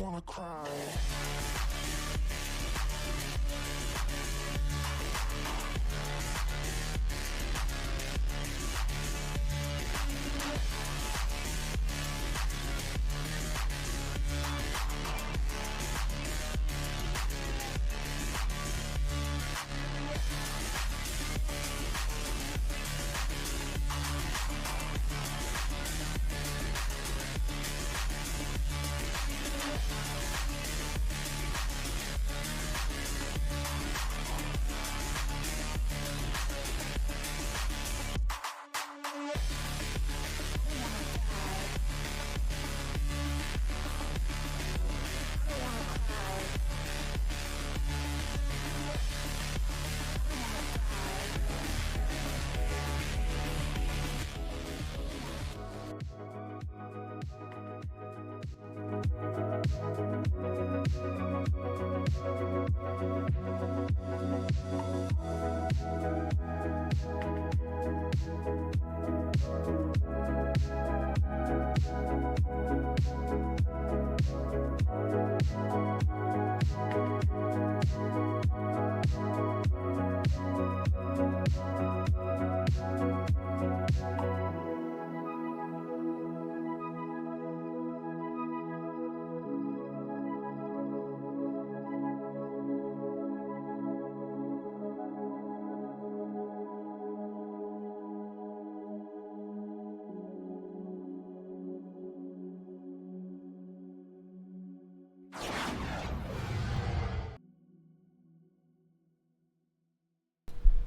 wanna cry.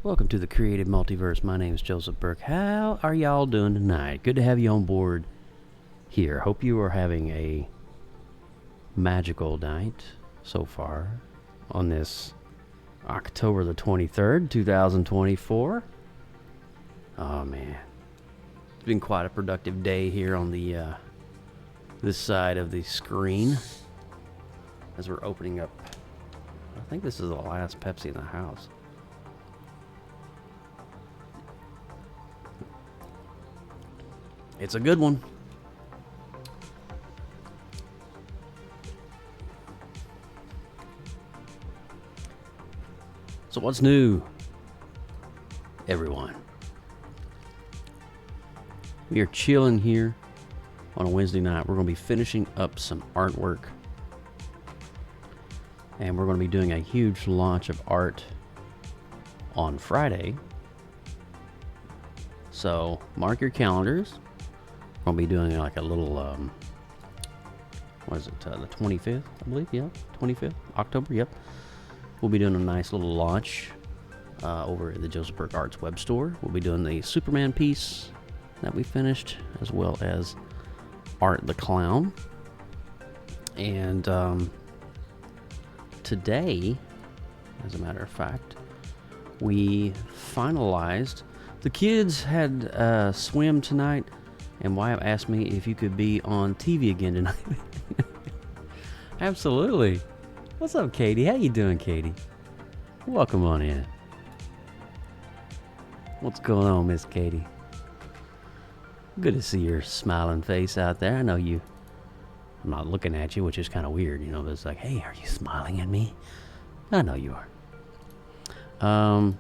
Welcome to the Creative Multiverse. My name is Joseph Burke. How are y'all doing tonight? Good to have you on board here. Hope you are having a magical night so far on this October the 23rd, 2024. Oh man, it's been quite a productive day here on the this side of the screen as we're opening up. I think this is the last Pepsi in the house. It's a good one. So what's new, everyone? We are chilling here on a Wednesday night. We're going to be finishing up some artwork. And we're going to be doing a huge launch of art on Friday. So mark your calendars. We're going to be doing like a little, what is it, the 25th, I believe, yeah, 25th, October, yep. We'll be doing a nice little launch over at the Joseph Burke Arts web store. We'll be doing the Superman piece that we finished, as well as Art the Clown. And today, as a matter of fact, we finalized, the kids had a swim tonight, and Wyatt asked me if you could be on TV again tonight. Absolutely. What's up, Katie? How you doing, Katie? Welcome on in. What's going on, Miss Katie? Good to see your smiling face out there. I know you. I'm not looking at you, which is kind of weird, you know, but it's like, hey, are you smiling at me? I know you are.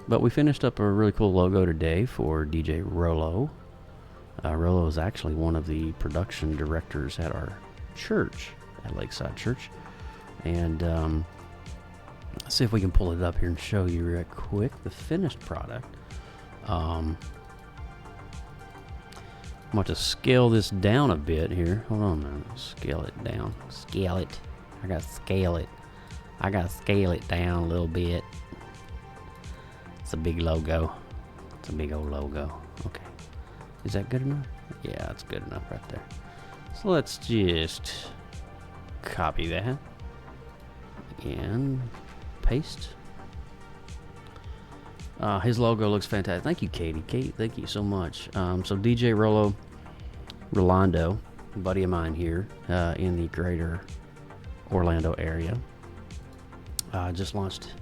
But we finished up a really cool logo today for DJ Rollo. Rollo is actually one of the production directors at our church, at Lakeside Church. And let's see if we can pull it up here and show you real quick the finished product. I'm going to scale this down a bit here. Hold on a minute. Scale it down. Scale it. I got to scale it. I got to scale it down a little bit. It's a big logo. It's a big old logo. Okay. Is that good enough? Yeah, that's good enough right there. So let's just copy that and paste. His logo looks fantastic. Thank you, Katie. Kate, thank you so much. So DJ Rolando, a buddy of mine here in the greater Orlando area, just launched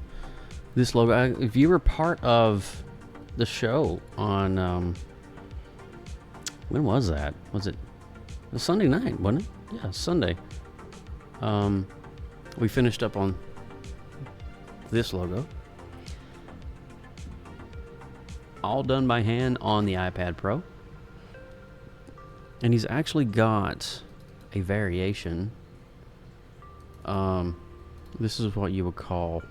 this logo. If you were part of the show on, when was that? Was it Sunday night, wasn't it? Yeah, Sunday. We finished up on this logo. All done by hand on the iPad Pro. And he's actually got a variation. This is what you would call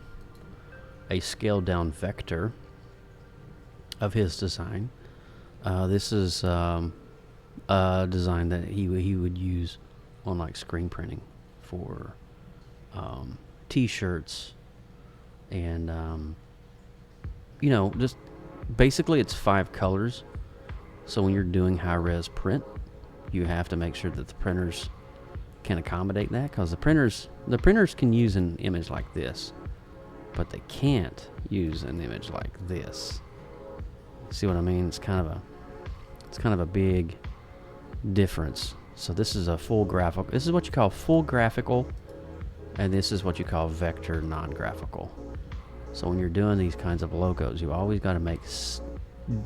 a scaled down vector of his design. This is a design that he would use on like screen printing for t-shirts and you know, just basically it's 5 colors. So when you're doing high res print, you have to make sure that the printers can accommodate that, because the printers can use an image like this, but they can't use an image like this. See what I mean? It's kind of a big difference. So this is a full graphical. This is what you call full graphical, and this is what you call vector non-graphical. So when you're doing these kinds of logos, you always got to make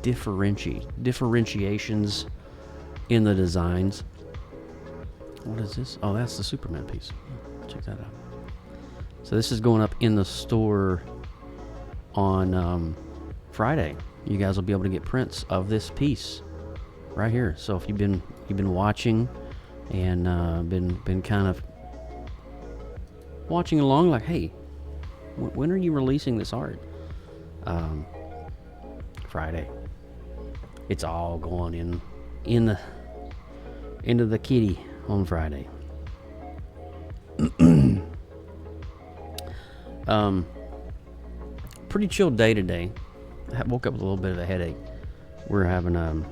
differentiations in the designs. What is this? Oh, that's the Superman piece. Check that out. So this is going up in the store on Friday. You guys will be able to get prints of this piece right here. So if you've been watching and been kind of watching along, like, hey, when are you releasing this art? Friday. It's all going into the kitty on Friday. Pretty chill day today. I woke up with a little bit of a headache. We're having a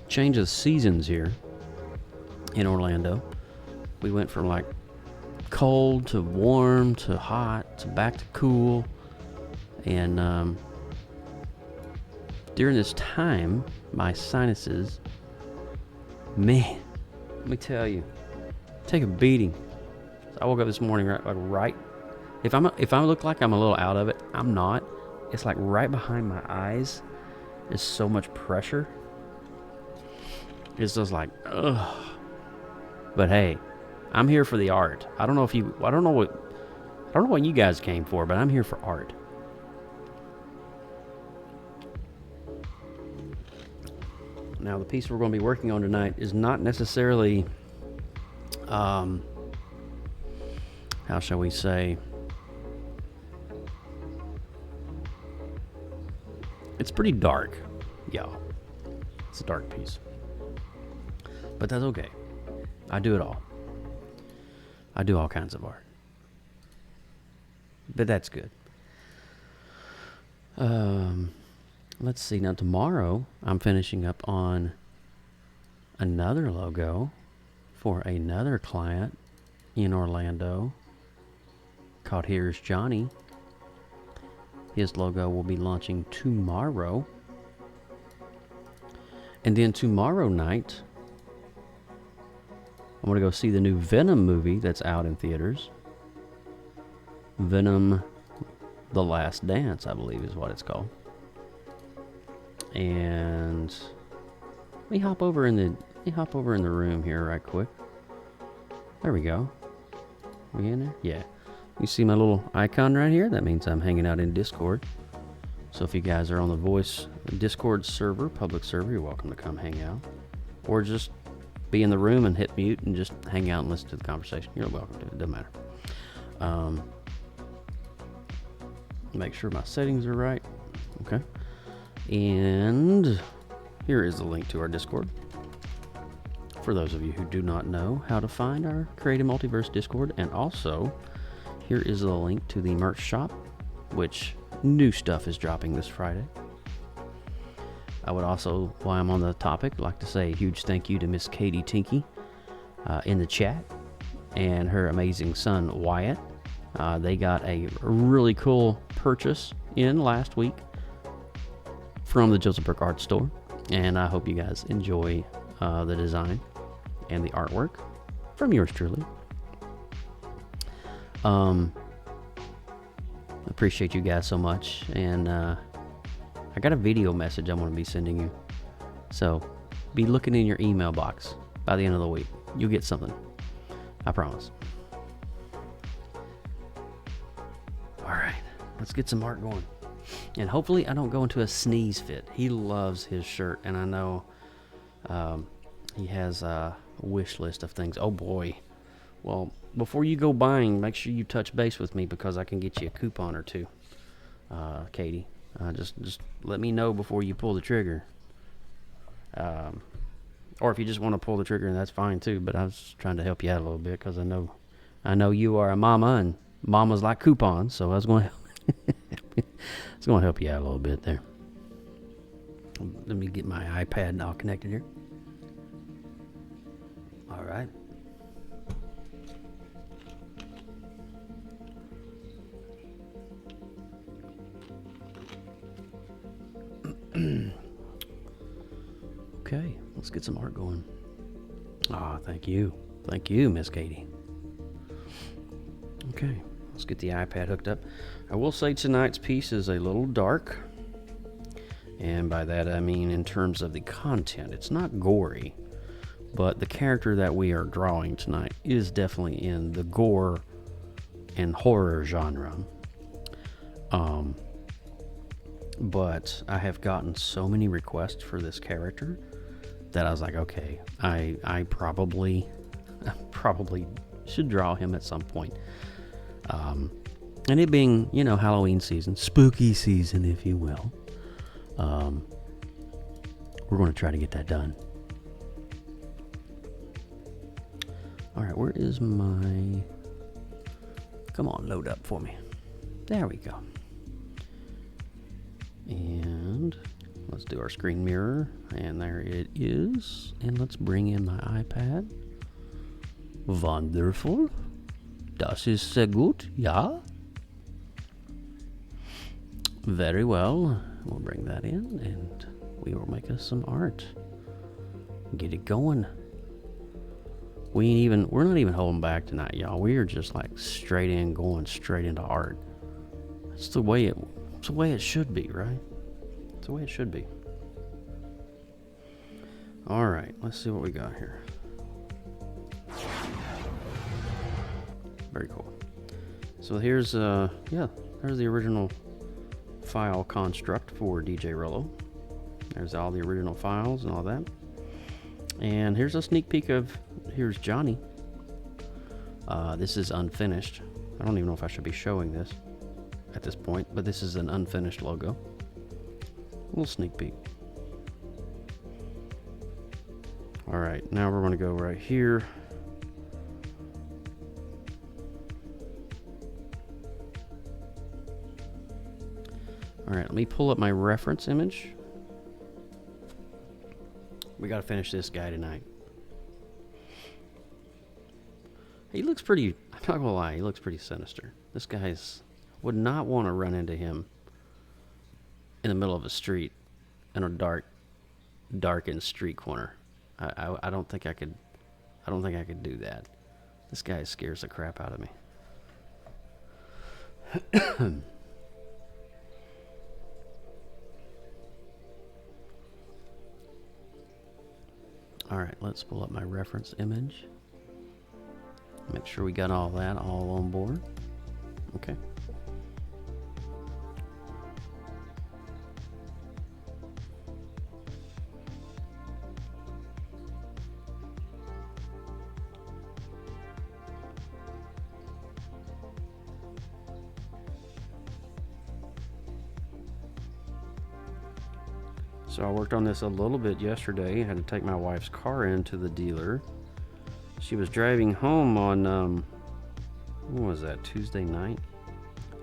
change of seasons here in Orlando. We went from like cold to warm to hot to back to cool, and during this time my sinuses, man, let me tell you, take a beating. So I woke up this morning right if I look like I'm a little out of it, I'm not. It's like right behind my eyes is so much pressure. It's just like, ugh. But hey, I'm here for the art. I don't know what you guys came for, but I'm here for art. Now, the piece we're going to be working on tonight is not necessarily, how shall we say, it's pretty dark, y'all. It's a dark piece. But that's okay. I do it all. I do all kinds of art. But that's good. Let's see. Now, tomorrow, I'm finishing up on another logo for another client in Orlando called Here's Johnny. His logo will be launching tomorrow. And then tomorrow night, I'm going to go see the new Venom movie that's out in theaters. Venom: The Last Dance, I believe is what it's called. And let me hop over in the room here right quick. There we go. We in there? Yeah. You see my little icon right here? That means I'm hanging out in Discord. So if you guys are on the Voice Discord server, public server, you're welcome to come hang out. Or just be in the room and hit mute and just hang out and listen to the conversation. You're welcome to it. Doesn't matter. Make sure my settings are right. Okay. And here is the link to our Discord. For those of you who do not know how to find our Creative Multiverse Discord. And also, here is the link to the merch shop, which new stuff is dropping this Friday. I would also, while I'm on the topic, like to say a huge thank you to Miss Katie Tinky in the chat and her amazing son Wyatt. They got a really cool purchase in last week from the Joseph Burke Art Store, and I hope you guys enjoy the design and the artwork from yours truly. Appreciate you guys so much, and I got a video message I'm going to be sending you, so be looking in your email box by the end of the week. You'll get something, I promise. let's get some art going. And hopefully I don't go into a sneeze fit. He loves his shirt, and I know he has a wish list of things. Oh boy. Well, before you go buying, make sure you touch base with me because I can get you a coupon or two, Katie. Just let me know before you pull the trigger. Or if you just want to pull the trigger, that's fine too. But I was trying to help you out a little bit because I know you are a mama, and mamas like coupons. So I was going to help you out a little bit there. Let me get my iPad all connected here. All right. Okay, let's get some art going. Thank you. Thank you, Miss Katie. Okay, let's get the iPad hooked up. I will say tonight's piece is a little dark. And by that I mean in terms of the content. It's not gory, but the character that we are drawing tonight is definitely in the gore and horror genre. But I have gotten so many requests for this character that I was like, okay, I probably should draw him at some point. And it being, Halloween season, spooky season, if you will, we're going to try to get that done. All right, where is my... Come on, load up for me. There we go. And let's do our screen mirror. And there it is. And let's bring in my iPad. Wonderful. Das ist sehr gut, ja. Very well. We'll bring that in and we will make us some art. Get it going. We're not even holding back tonight, y'all. We are just like going straight into art. It's the way it should be, right? It's the way it should be. All right, let's see what we got here. Very cool. So here's there's the original file construct for DJ Rollo. There's all the original files and all that. And here's a sneak peek of here's Johnny. This is unfinished. I don't even know if I should be showing this at this point, but this is an unfinished logo. A little sneak peek. All right, now we're going to go right here. All right, let me pull up my reference image. We got to finish this guy tonight. He looks pretty, I'm not going to lie, he looks pretty sinister. This guy's, would not want to run into him in the middle of a street in a darkened street corner. I don't think I could do that. This guy scares the crap out of me. All right, let's pull up my reference image. Make sure we got all that all on board. Okay. So I worked on this a little bit yesterday. I had to take my wife's car into the dealer. She was driving home on, when was that, Tuesday night?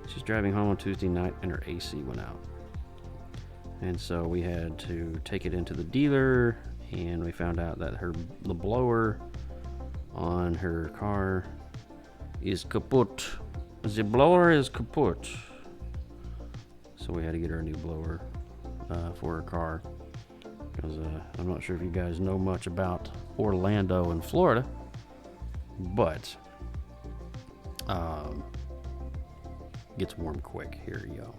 She's driving home on Tuesday night and her AC went out. And so we had to take it into the dealer and we found out that the blower on her car is kaput. The blower is kaput. So we had to get her a new blower for her car. Because I'm not sure if you guys know much about Orlando and Florida, but gets warm quick here, y'all.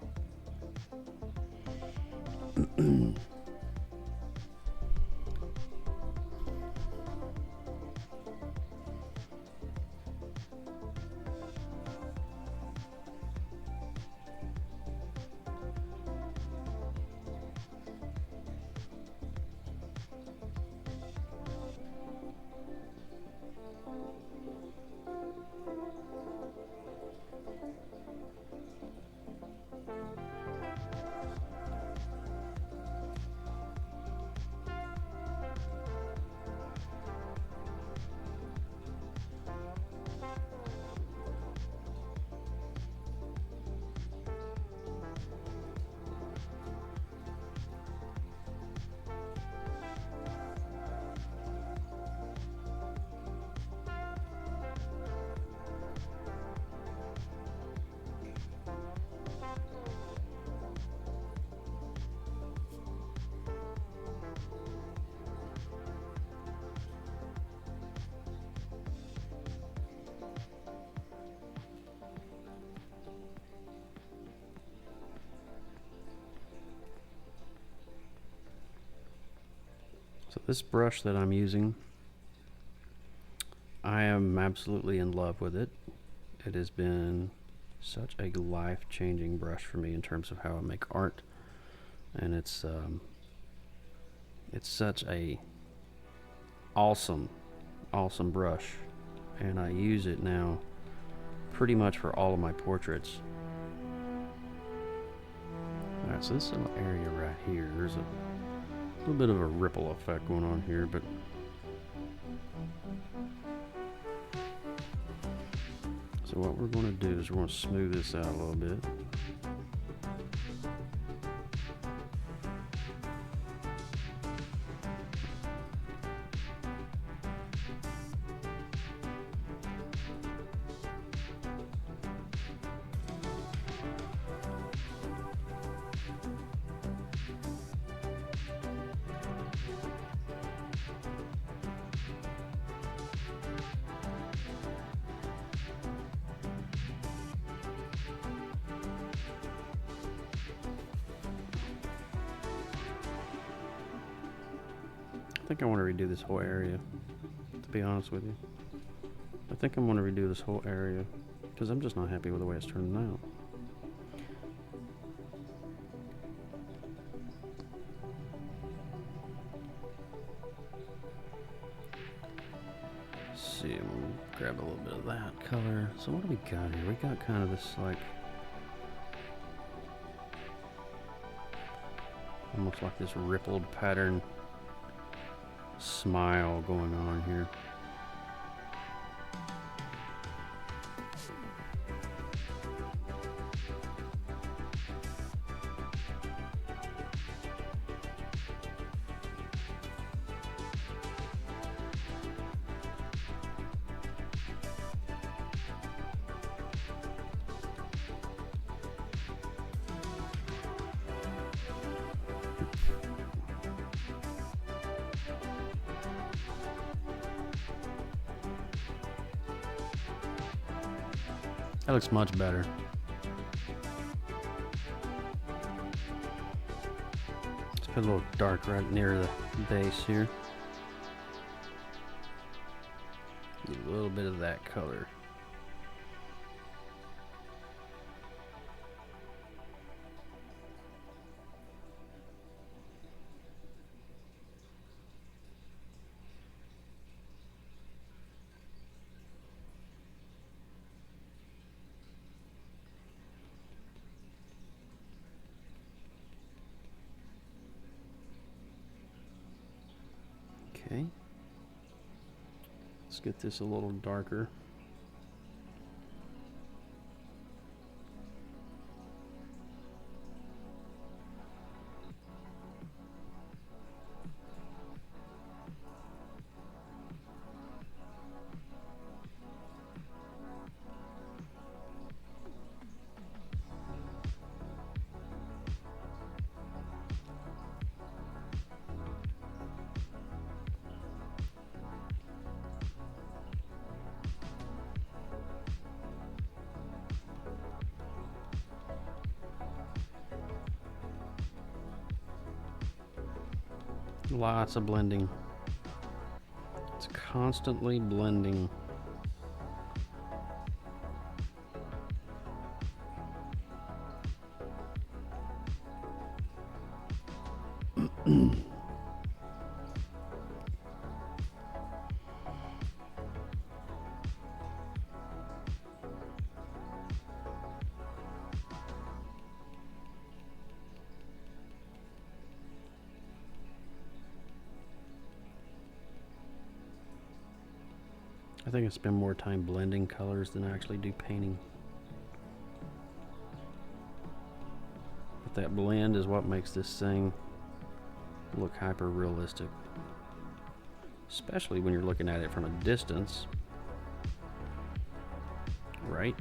So this brush that I'm using, I am absolutely in love with it. It has been such a life-changing brush for me in terms of how I make art, and it's such a awesome brush, and I use it now pretty much for all of my portraits. Alright, so this little area right here, there's a little bit of a ripple effect going on here, but so what we're going to do is we're going to smooth this out a little bit. I think I want to redo this whole area, to be honest with you. I think I'm going to redo this whole area because I'm just not happy with the way it's turning out. Let's see, I'm going to grab a little bit of that color. So what do we got here? We got kind of this like, almost like this rippled pattern smile going on here. That looks much better. Let's put a little dark right near the base here. Get a little bit of that color. Okay, let's get this a little darker. Lots of blending. It's constantly blending. I think I spend more time blending colors than I actually do painting. But that blend is what makes this thing look hyper realistic. Especially when you're looking at it from a distance. Right?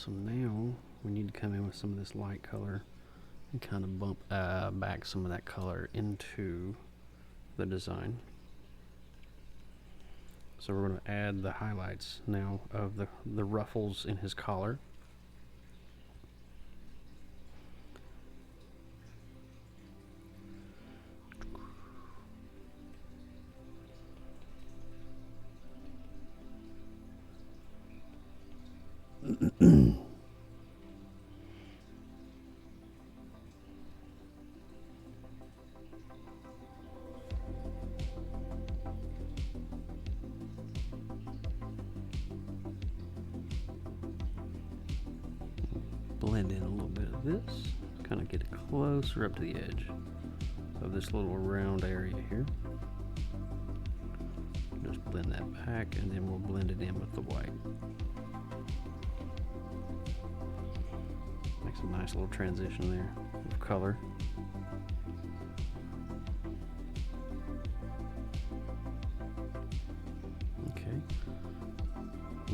So now we need to come in with some of this light color and kind of bump back some of that color into the design. So we're going to add the highlights now of the ruffles in his collar. Blend in a little bit of this, kind of get it closer up to the edge of this little round area here. Just blend that back, and then we'll blend it in with the white. Makes a nice little transition there of color. Okay.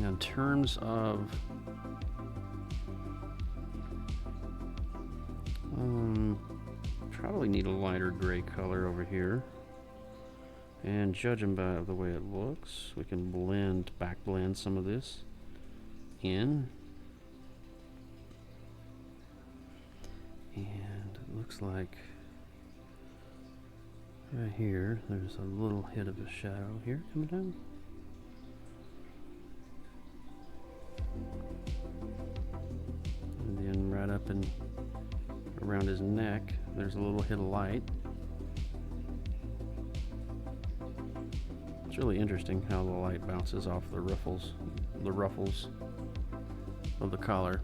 Now in terms of probably need a lighter gray color over here, and judging by the way it looks, we can back blend some of this in, and it looks like right here there's a little hit of a shadow here coming down. And then right up and around his neck, there's a little hit of light. It's really interesting how the light bounces off the ruffles of the collar.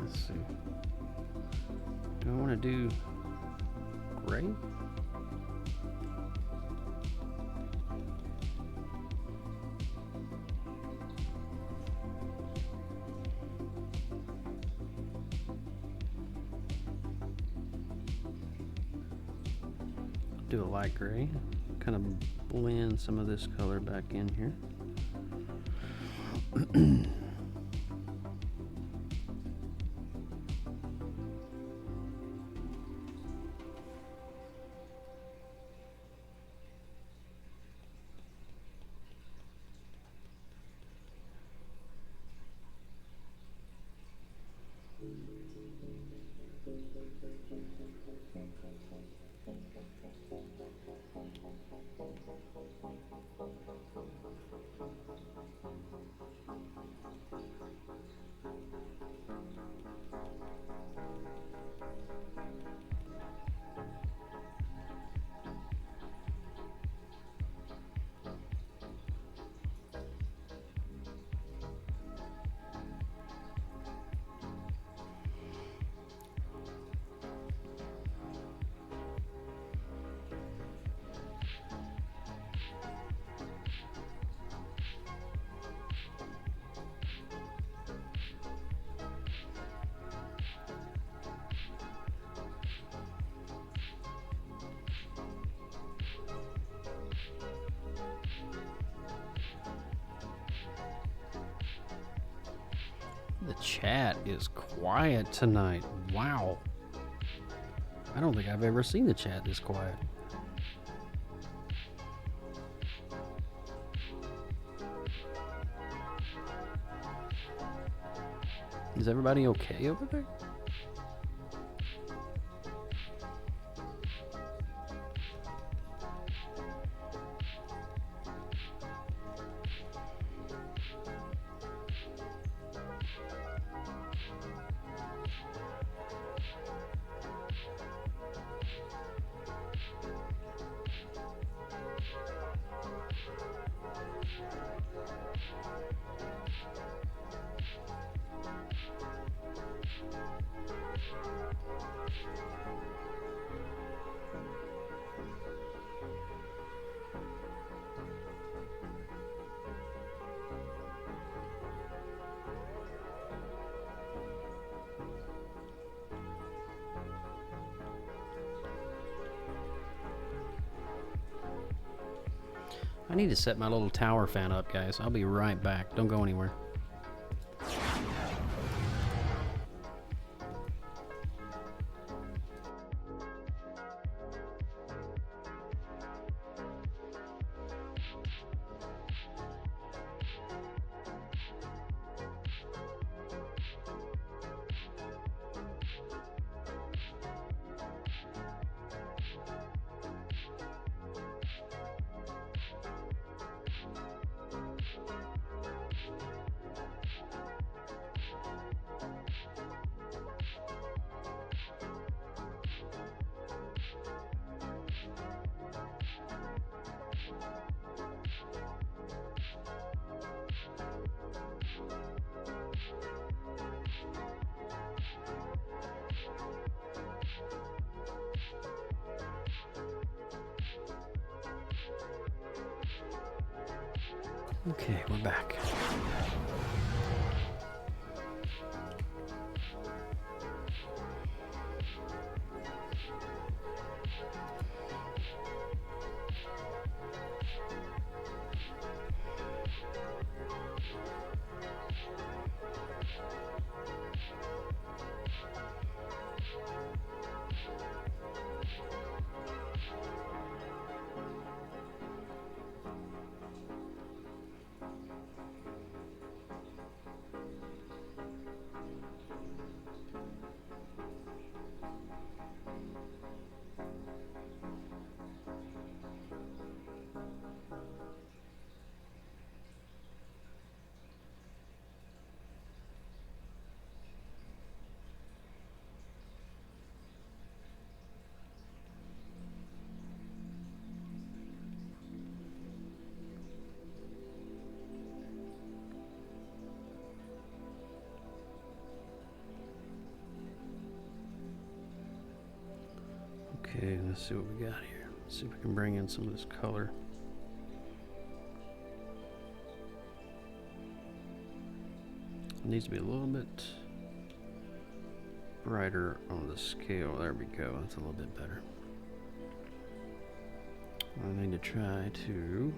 Let's see. Do I want to do gray? Do a light gray, kind of blend some of this color back in here. The chat is quiet tonight. Wow. I don't think I've ever seen the chat this quiet. Is everybody okay over there? I need to set my little tower fan up, guys. I'll be right back. Don't go anywhere. Okay, we're back. Okay, let's see what we got here. Let's see if we can bring in some of this color. It needs to be a little bit brighter on the scale. There we go. That's a little bit better. I need to try to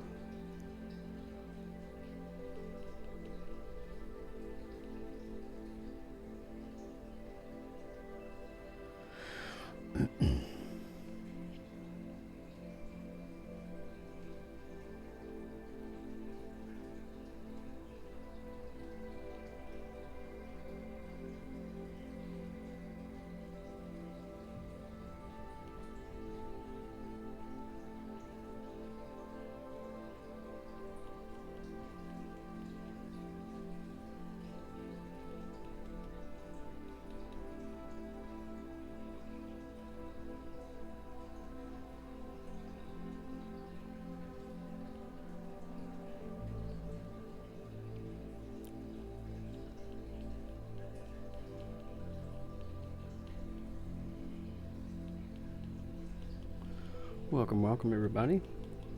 welcome everybody.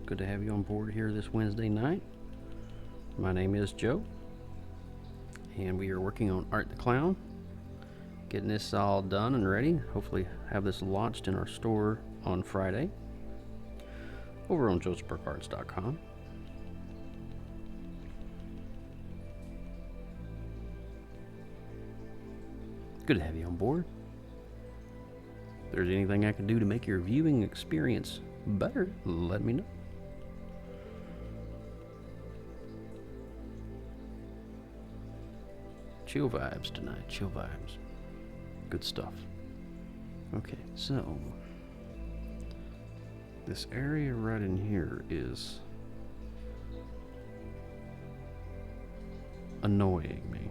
Good to have you on board here this Wednesday night. My name is Joe, and we are working on Art the Clown, getting this all done and ready. Hopefully have this launched in our store on Friday over on josephburkearts.com. Good to have you on board. If there's anything I can do to make your viewing experience better, let me know. Chill vibes tonight, chill vibes. Good stuff. Okay, so this area right in here is annoying me,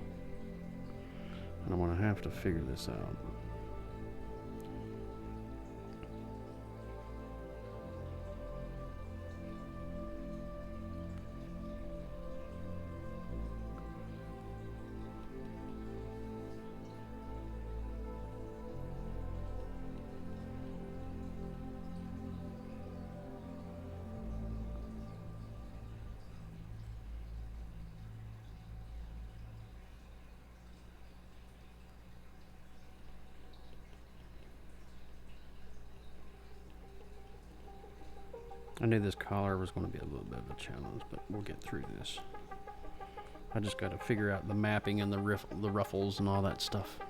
and I'm gonna have to figure this out. I knew this collar was going to be a little bit of a challenge, but we'll get through this. I just got to figure out the mapping and the ruffles and all that stuff.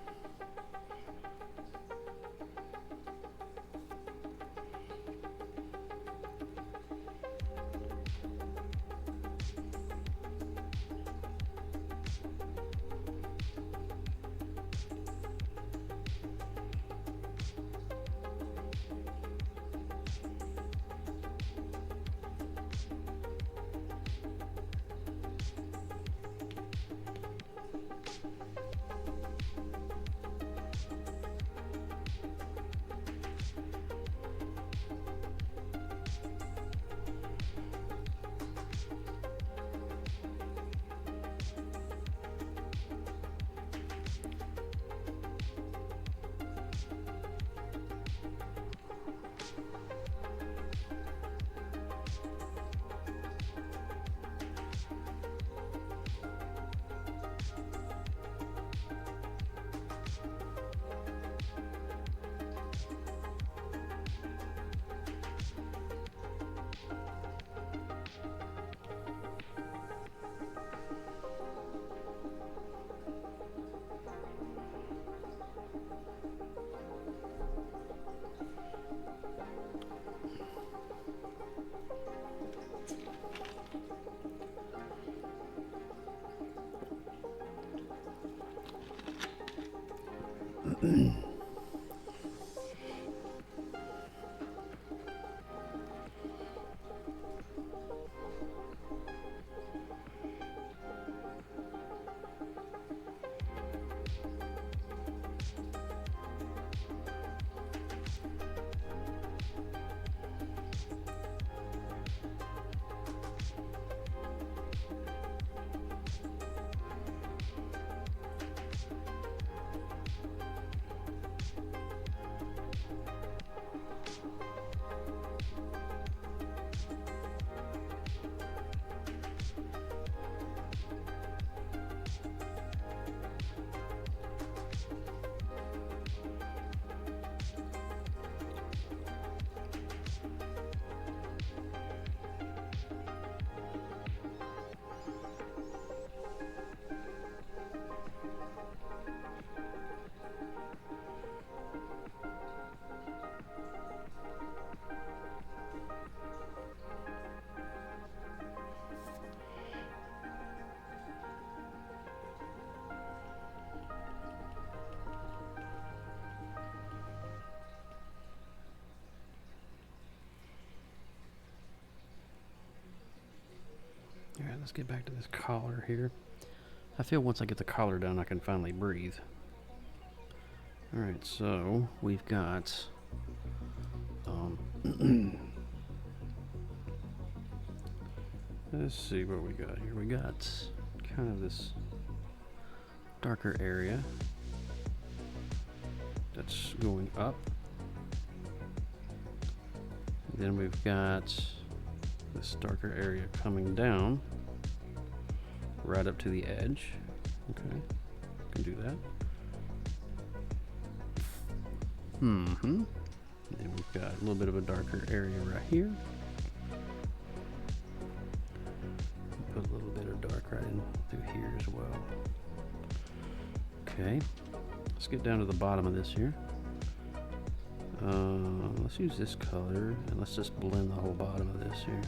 Alright, let's get back to this collar here. I feel once I get the collar done, I can finally breathe. Alright, so we've got let's see what we got here. We got kind of this darker area that's going up. Then we've got this darker area coming down right up to the edge. Okay, can do that. Then we've got a little bit of a darker area right here. Put a little bit of dark right in through here as well. Okay, let's get down to the bottom of this here. Let's use this color and let's just blend the whole bottom of this here.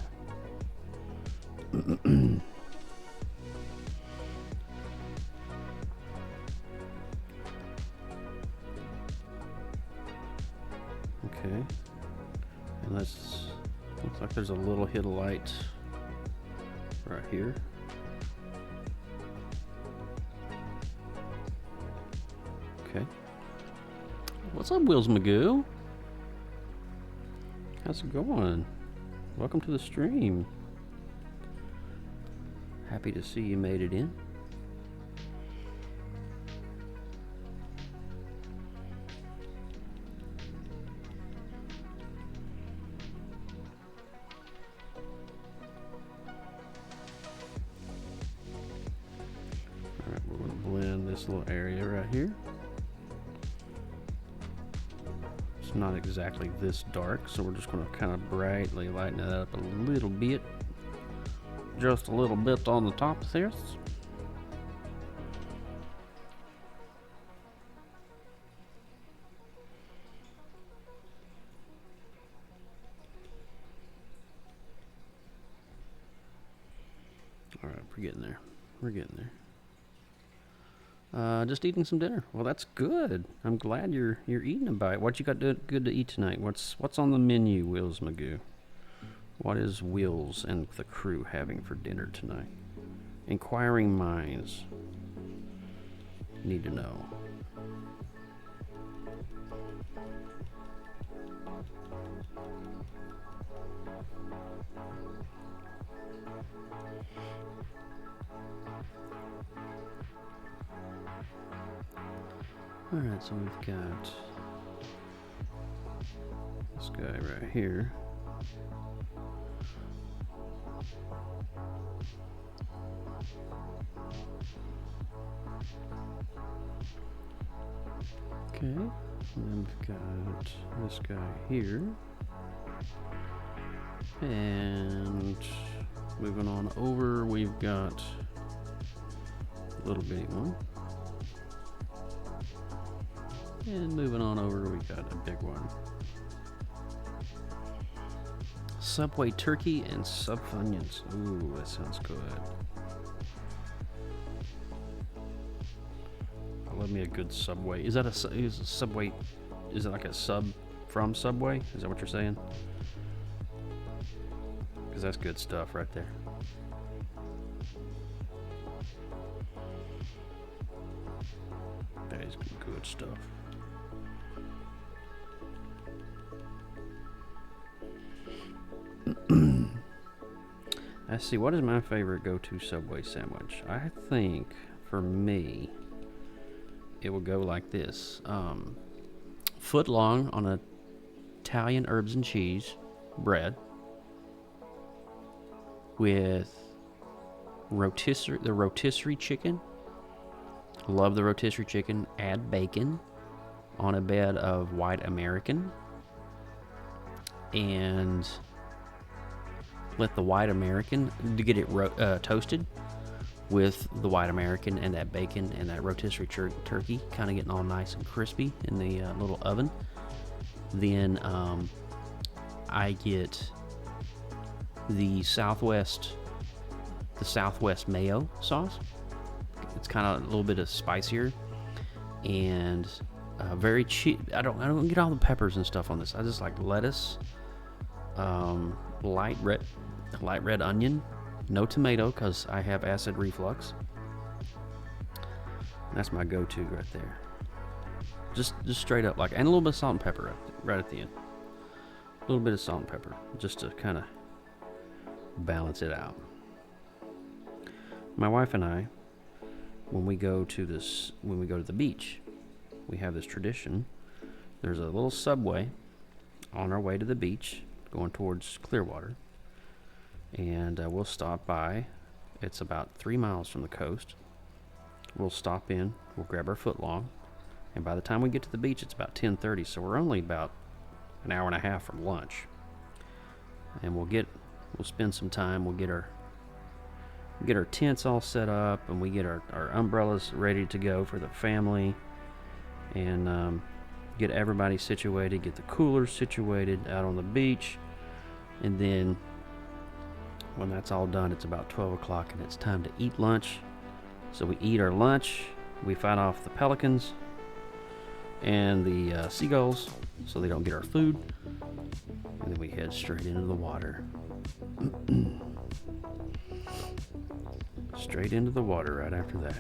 Okay, and let's, looks like there's a little hit of light right here. Okay. What's up, Wills Magoo? How's it going? Welcome to the stream. Happy to see you made it in. Alright, we're going to blend this little area right here. It's not exactly this dark, so we're just going to kind of brightly lighten it up a little bit. Just a little bit on the top of this. Alright, we're getting there. We're getting there. Just eating some dinner. Well, that's good. I'm glad you're eating a bite. What you got good to eat tonight? What's on the menu, Wills Magoo? What is Wills and the crew having for dinner tonight? Inquiring minds need to know. Alright, so we've got this guy right here. Okay, and then we've got this guy here. And moving on over, we've got a little bitty one. And moving on over, we got a big one. Subway turkey and sub Funyuns. Ooh, that sounds good. I love me a good Subway. Is that is a Subway? Is it like a sub from Subway? Is that what you're saying? Because that's good stuff right there. That is good stuff. Let's see, what is my favorite go-to Subway sandwich? I think, for me, it will go like this. Foot long on a Italian herbs and cheese bread with the rotisserie chicken. Love the rotisserie chicken. Add bacon on a bed of white American. And let the white American, to get it toasted with the white American and that bacon and that rotisserie turkey kind of getting all nice and crispy in the little oven. Then I get the Southwest mayo sauce. It's kind of a little bit of spicier and very cheap. I don't get all the peppers and stuff on this. I just like lettuce, light red onion, no tomato because I have acid reflux. That's my go-to right there. Just straight up like, and a little bit of salt and pepper right at the end. A little bit of salt and pepper just to kind of balance it out. My wife and I, when we go to the beach, we have this tradition. There's a little Subway on our way to the beach, going towards Clearwater, and we'll stop by. It's about 3 miles from the coast. We'll stop in, we'll grab our footlong, and by the time we get to the beach, it's about 10:30, so we're only about an hour and a half from lunch. And we'll spend some time, we'll get our tents all set up, and we get our umbrellas ready to go for the family, and get everybody situated, get the coolers situated out on the beach, and then when that's all done, it's about 12 o'clock and it's time to eat lunch. So we eat our lunch, we fight off the pelicans and the seagulls so they don't get our food, and then we head straight into the water. Straight into the water right after that.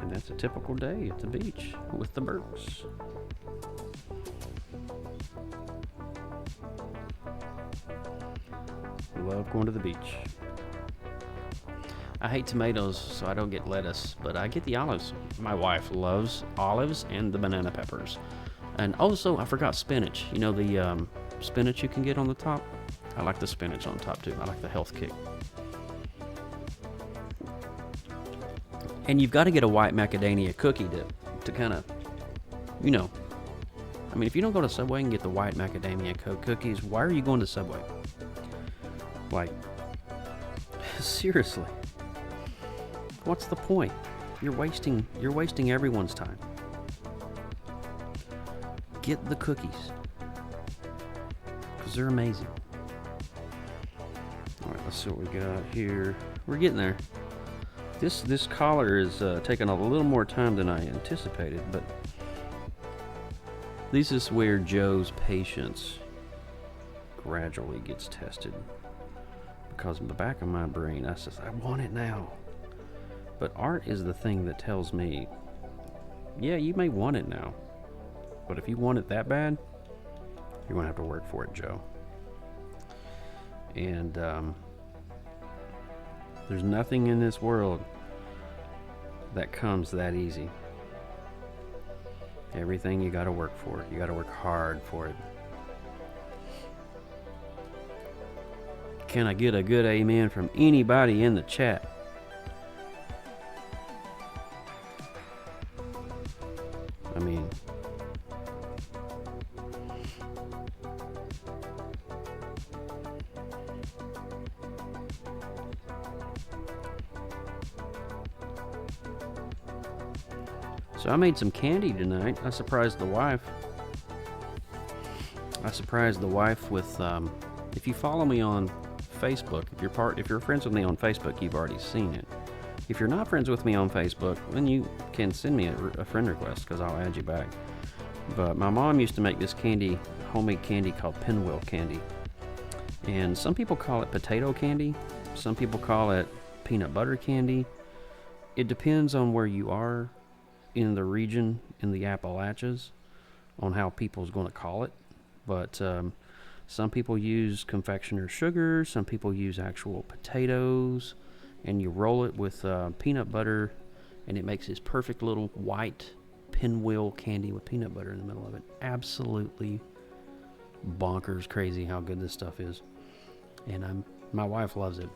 And that's a typical day at the beach with the Burkes. Love going to the beach. I hate tomatoes, so I don't get lettuce, but I get the olives. My wife loves olives and the banana peppers. And also, I forgot spinach. You know the spinach you can get on the top? I like the spinach on top too. I like the health kick. And you've got to get a white macadamia cookie to kind of, you know, I mean, if you don't go to Subway and get the white macadamia cookies, why are you going to Subway? Like, seriously, what's the point? You're wasting everyone's time. Get the cookies, because they're amazing. All right, let's see what we got here. We're getting there. This collar is taking a little more time than I anticipated, but this is where Joe's patience gradually gets tested. Because in the back of my brain, I says, I want it now. But art is the thing that tells me, yeah, you may want it now, but if you want it that bad, you're going to have to work for it, Joe. And there's nothing in this world that comes that easy. Everything you got to work for. You got to work hard for it. Can I get a good amen from anybody in the chat? I mean, so I made some candy tonight. I surprised the wife. With, if you follow me on Facebook, if you're friends with me on Facebook, you've already seen it. If you're not friends with me on Facebook, then you can send me a friend request, because I'll add you back. But my mom used to make this candy, homemade candy called pinwheel candy. And some people call it potato candy. Some people call it peanut butter candy. It depends on where you are in the region, in the Appalachians, on how people's going to call it. But some people use confectioner sugar, some people use actual potatoes, and you roll it with peanut butter, and it makes this perfect little white pinwheel candy with peanut butter in the middle of it. Absolutely bonkers crazy how good this stuff is. And my wife loves it,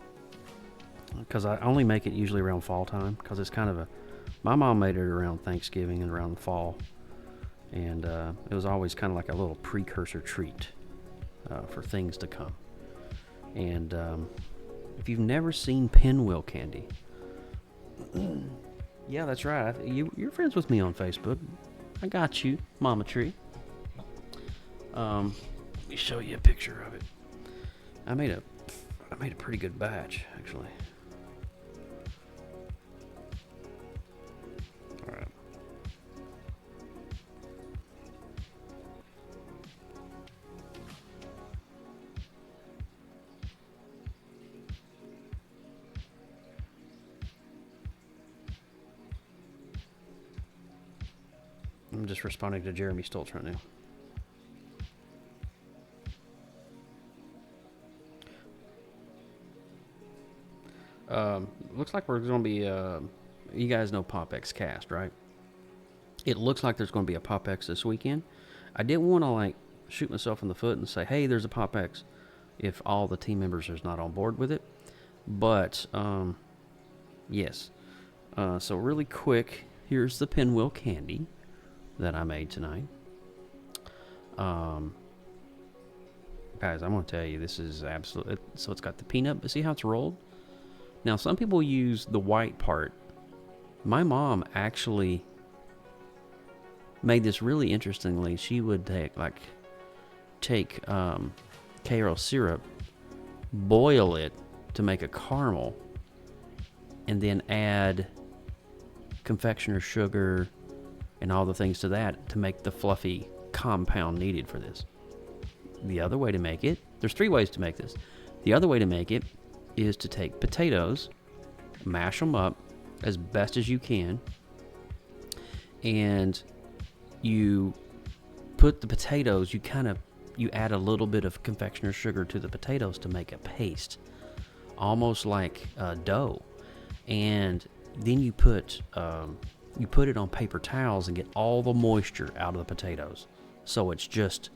because I only make it usually around fall time, because it's kind of my mom made it around Thanksgiving and around fall, and it was always kind of like a little precursor treat for things to come. And if you've never seen pinwheel candy, yeah, that's right. You're friends with me on Facebook. I got you, Mama Tree. Let me show you a picture of it. I made a pretty good batch, actually. All right. I'm just responding to Jeremy Stoltz right now. Looks like we're going to be, you guys know PopX Cast, right? It looks like there's going to be a PopX this weekend. I didn't want to shoot myself in the foot and say, hey, there's a PopX, if all the team members are not on board with it. But, yes. So really quick, here's the pinwheel candy that I made tonight. Guys, I'm going to tell you, this is absolute. So it's got the peanut, but see how it's rolled? Now, some people use the white part. My mom actually made this really interestingly. She would take Karo syrup, boil it to make a caramel, and then add confectioner sugar and all the things to that to make the fluffy compound needed for this. The other way to make it, there's 3 ways to make this. The other way to make it is to take potatoes, mash them up as best as you can, and you put the potatoes, you add a little bit of confectioner sugar to the potatoes to make a paste, almost like dough, and then you put it on paper towels and get all the moisture out of the potatoes, so it's just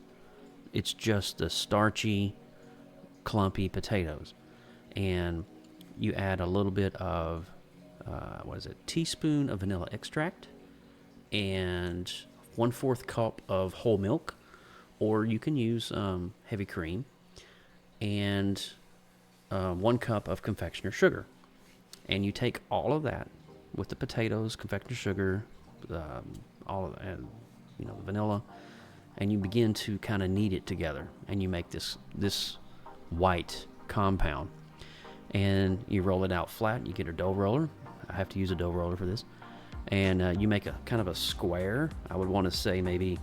the starchy, clumpy potatoes. And you add a little bit of what is it, teaspoon of vanilla extract, and 1/4 cup of whole milk, or you can use heavy cream, and 1 cup of confectioner sugar. And you take all of that with the potatoes, confectioner sugar, all of, and the vanilla, and you begin to kind of knead it together, and you make this white compound, and you roll it out flat. You get a dough roller. I have to use a dough roller for this, and you make a kind of a square. I would want to say maybe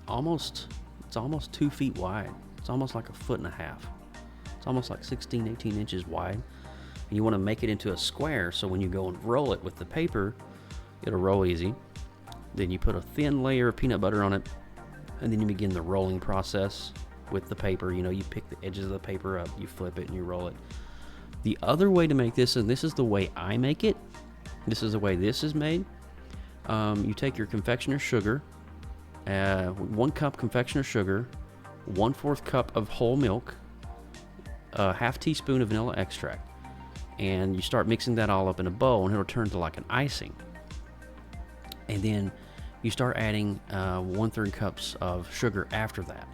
it's almost 2 feet wide. It's almost like 1.5 feet. It's almost like 16, 18 inches wide. And you want to make it into a square, so when you go and roll it with the paper, it'll roll easy. Then you put a thin layer of peanut butter on it, and then you begin the rolling process with the paper. You pick the edges of the paper up, you flip it, and you roll it. The other way to make this, and this is the way I make it, this is the way this is made, you take your confectioner sugar, 1 cup confectioner sugar, 1/4 cup of whole milk, a ½ teaspoon of vanilla extract, and you start mixing that all up in a bowl, and it'll turn to like an icing. And then you start adding 1/3 cups of sugar after that.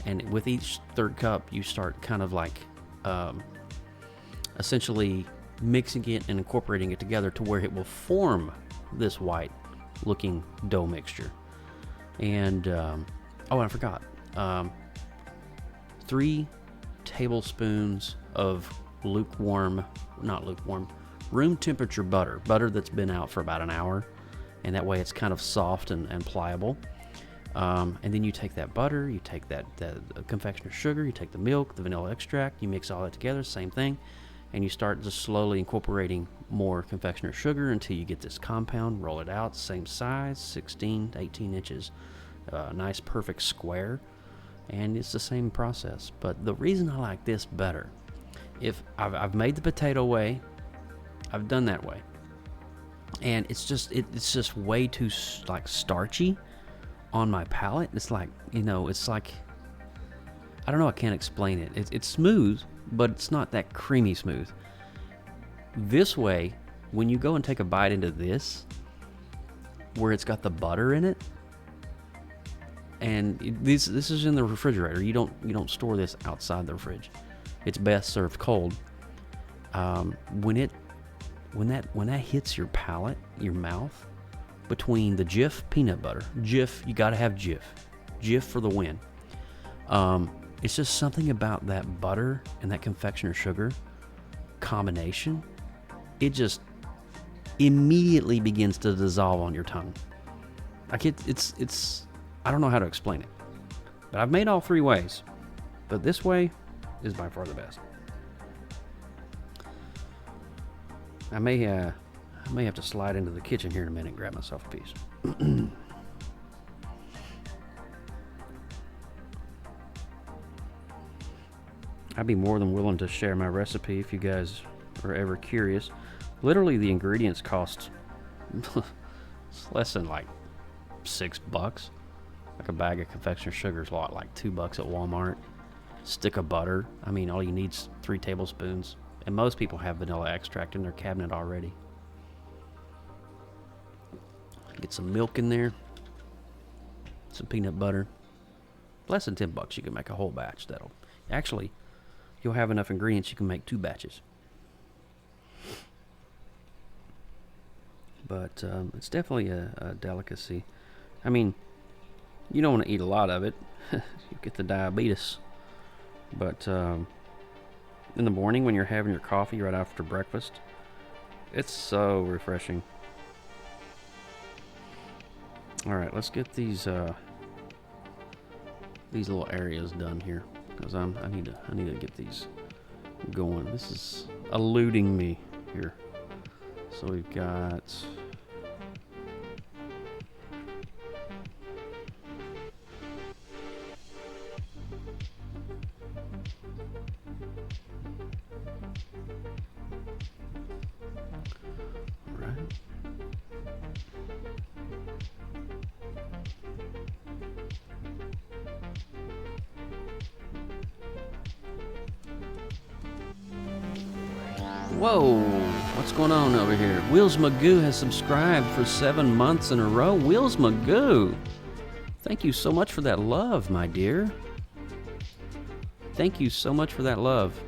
And with each 1/3 cup, you start kind of like essentially mixing it and incorporating it together to where it will form this white looking dough mixture. And I forgot, 3 tablespoons of room temperature butter that's been out for about an hour, and that way it's kind of soft and pliable. And then you take that butter, you take that confectioner sugar, you take the milk, the vanilla extract, you mix all that together, same thing, and you start just slowly incorporating more confectioner sugar until you get this compound. Roll it out, same size, 16 to 18 inches, nice perfect square, and it's the same process. But the reason I like this better, if I've made the potato way, I've done that way, and it's just way too like starchy on my palate. It's like, it's like, I don't know, I can't explain it. It's smooth, but it's not that creamy smooth. This way, when you go and take a bite into this, where it's got the butter in it, and this is in the refrigerator. You don't store this outside the fridge. It's best served cold. When that hits your palate, your mouth, between the Jif peanut butter, Jif, you gotta have Jif for the win. It's just something about that butter and that confectioner sugar combination. It just immediately begins to dissolve on your tongue. Like it's I don't know how to explain it, but I've made all 3 ways, but this way is by far the best. I may have to slide into the kitchen here in a minute and grab myself a piece. I'd be more than willing to share my recipe if you guys are ever curious. Literally, the ingredients cost less than like $6. Like a bag of confectioner sugar is like $2 at Walmart. Stick of butter. I mean, all you need is 3 tablespoons. And most people have vanilla extract in their cabinet already. Get some milk in there. Some peanut butter. Less than $10, you can make a whole batch. Actually, you'll have enough ingredients you can make 2 batches. But it's definitely a delicacy. I mean, you don't want to eat a lot of it. You get the diabetes. But in the morning when you're having your coffee right after breakfast, it's so refreshing. All right, let's get these little areas done here, because I need to get these going. This is eluding me here. So we've got Whoa, what's going on over here? Wheels Magoo has subscribed for 7 months in a row. Wheels Magoo, thank you so much for that love, my dear. Thank you so much for that love.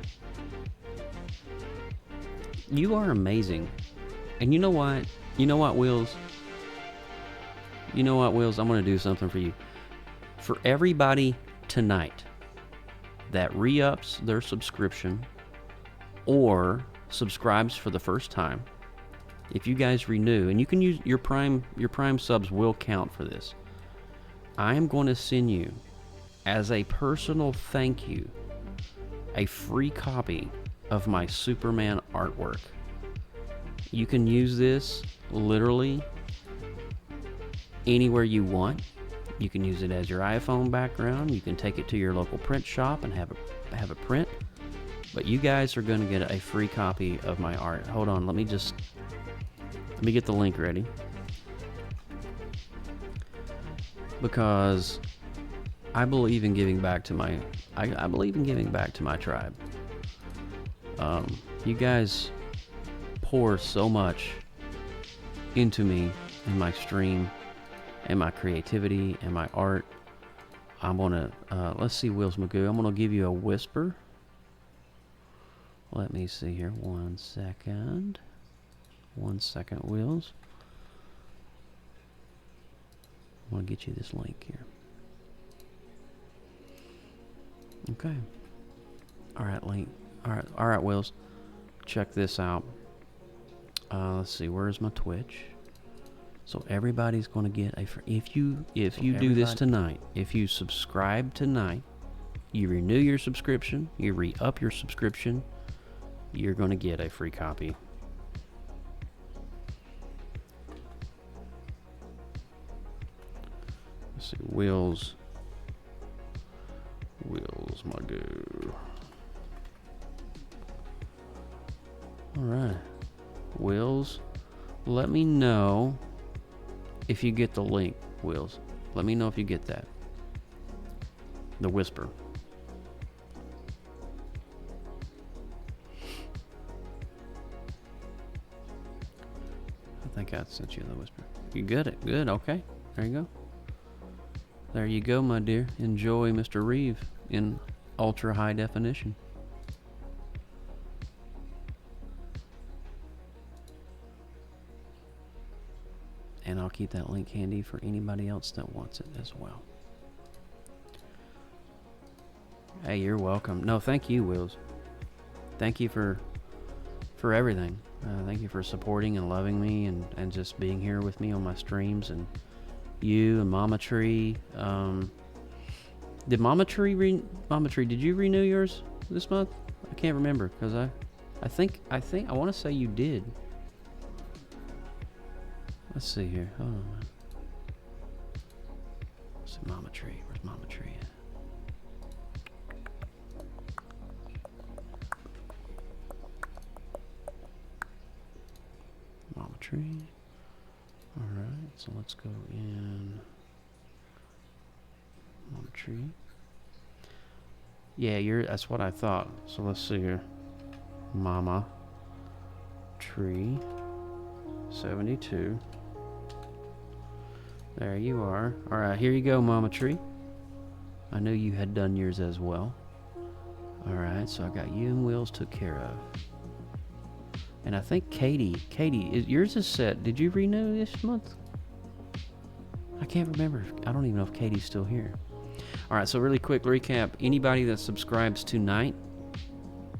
You are amazing. And you know what? You know what, Wheels? You know what, Wheels? I'm going to do something for you. For everybody tonight that re-ups their subscription or subscribes for the first time, if you guys renew, and you can use your prime subs will count for this, I am going to send you, as a personal thank you, a free copy of my Superman artwork. You can use this literally anywhere you want. You can use it as your iPhone background. You can take it to your local print shop and have a print. But you guys are going to get a free copy of my art. Hold on, let me get the link ready. Because I believe in giving back to my I believe in giving back to my tribe. You guys pour so much into me and my stream and my creativity and my art. I'm gonna let's see, Wheels Magoo, I'm gonna give you a whisper. Let me see here, 1 second. 1 second, Wheels. I'm gonna get you this link here. Okay. Alright, link. Alright, Wheels. Check this out. Let's see, where's my Twitch? So everybody's going to get a if you do this tonight, if you subscribe tonight, you renew your subscription, you re-up your subscription, you're going to get a free copy. Let's see, Wheels Magoo. All right, Wheels, let me know if you get the link, Wheels. Let me know if you get that. The whisper. I think I sent you the whisper. You get it? Good, okay. There you go. There you go, my dear. Enjoy Mr. Reeve in ultra high definition. And I'll keep that link handy for anybody else that wants it as well. Hey, you're welcome. No, thank you, Wills. Thank you for everything. Thank you for supporting and loving me and just being here with me on my streams. And you and Mama Tree. Did Mama Tree, did you renew yours this month? I can't remember because I think I want to say you did. Let's see here. Hold on. Let's see, Mama Tree. Where's Mama Tree at? Mama Tree. Alright, so let's go in. Mama Tree. Yeah, that's what I thought. So let's see here. Mama Tree 72. There you are. Alright, here you go, Mama Tree. I knew you had done yours as well. Alright, so I got you and Wills took care of. And I think Katie, yours is set. Did you renew this month? I can't remember. I don't even know if Katie's still here. Alright, so really quick recap. Anybody that subscribes tonight,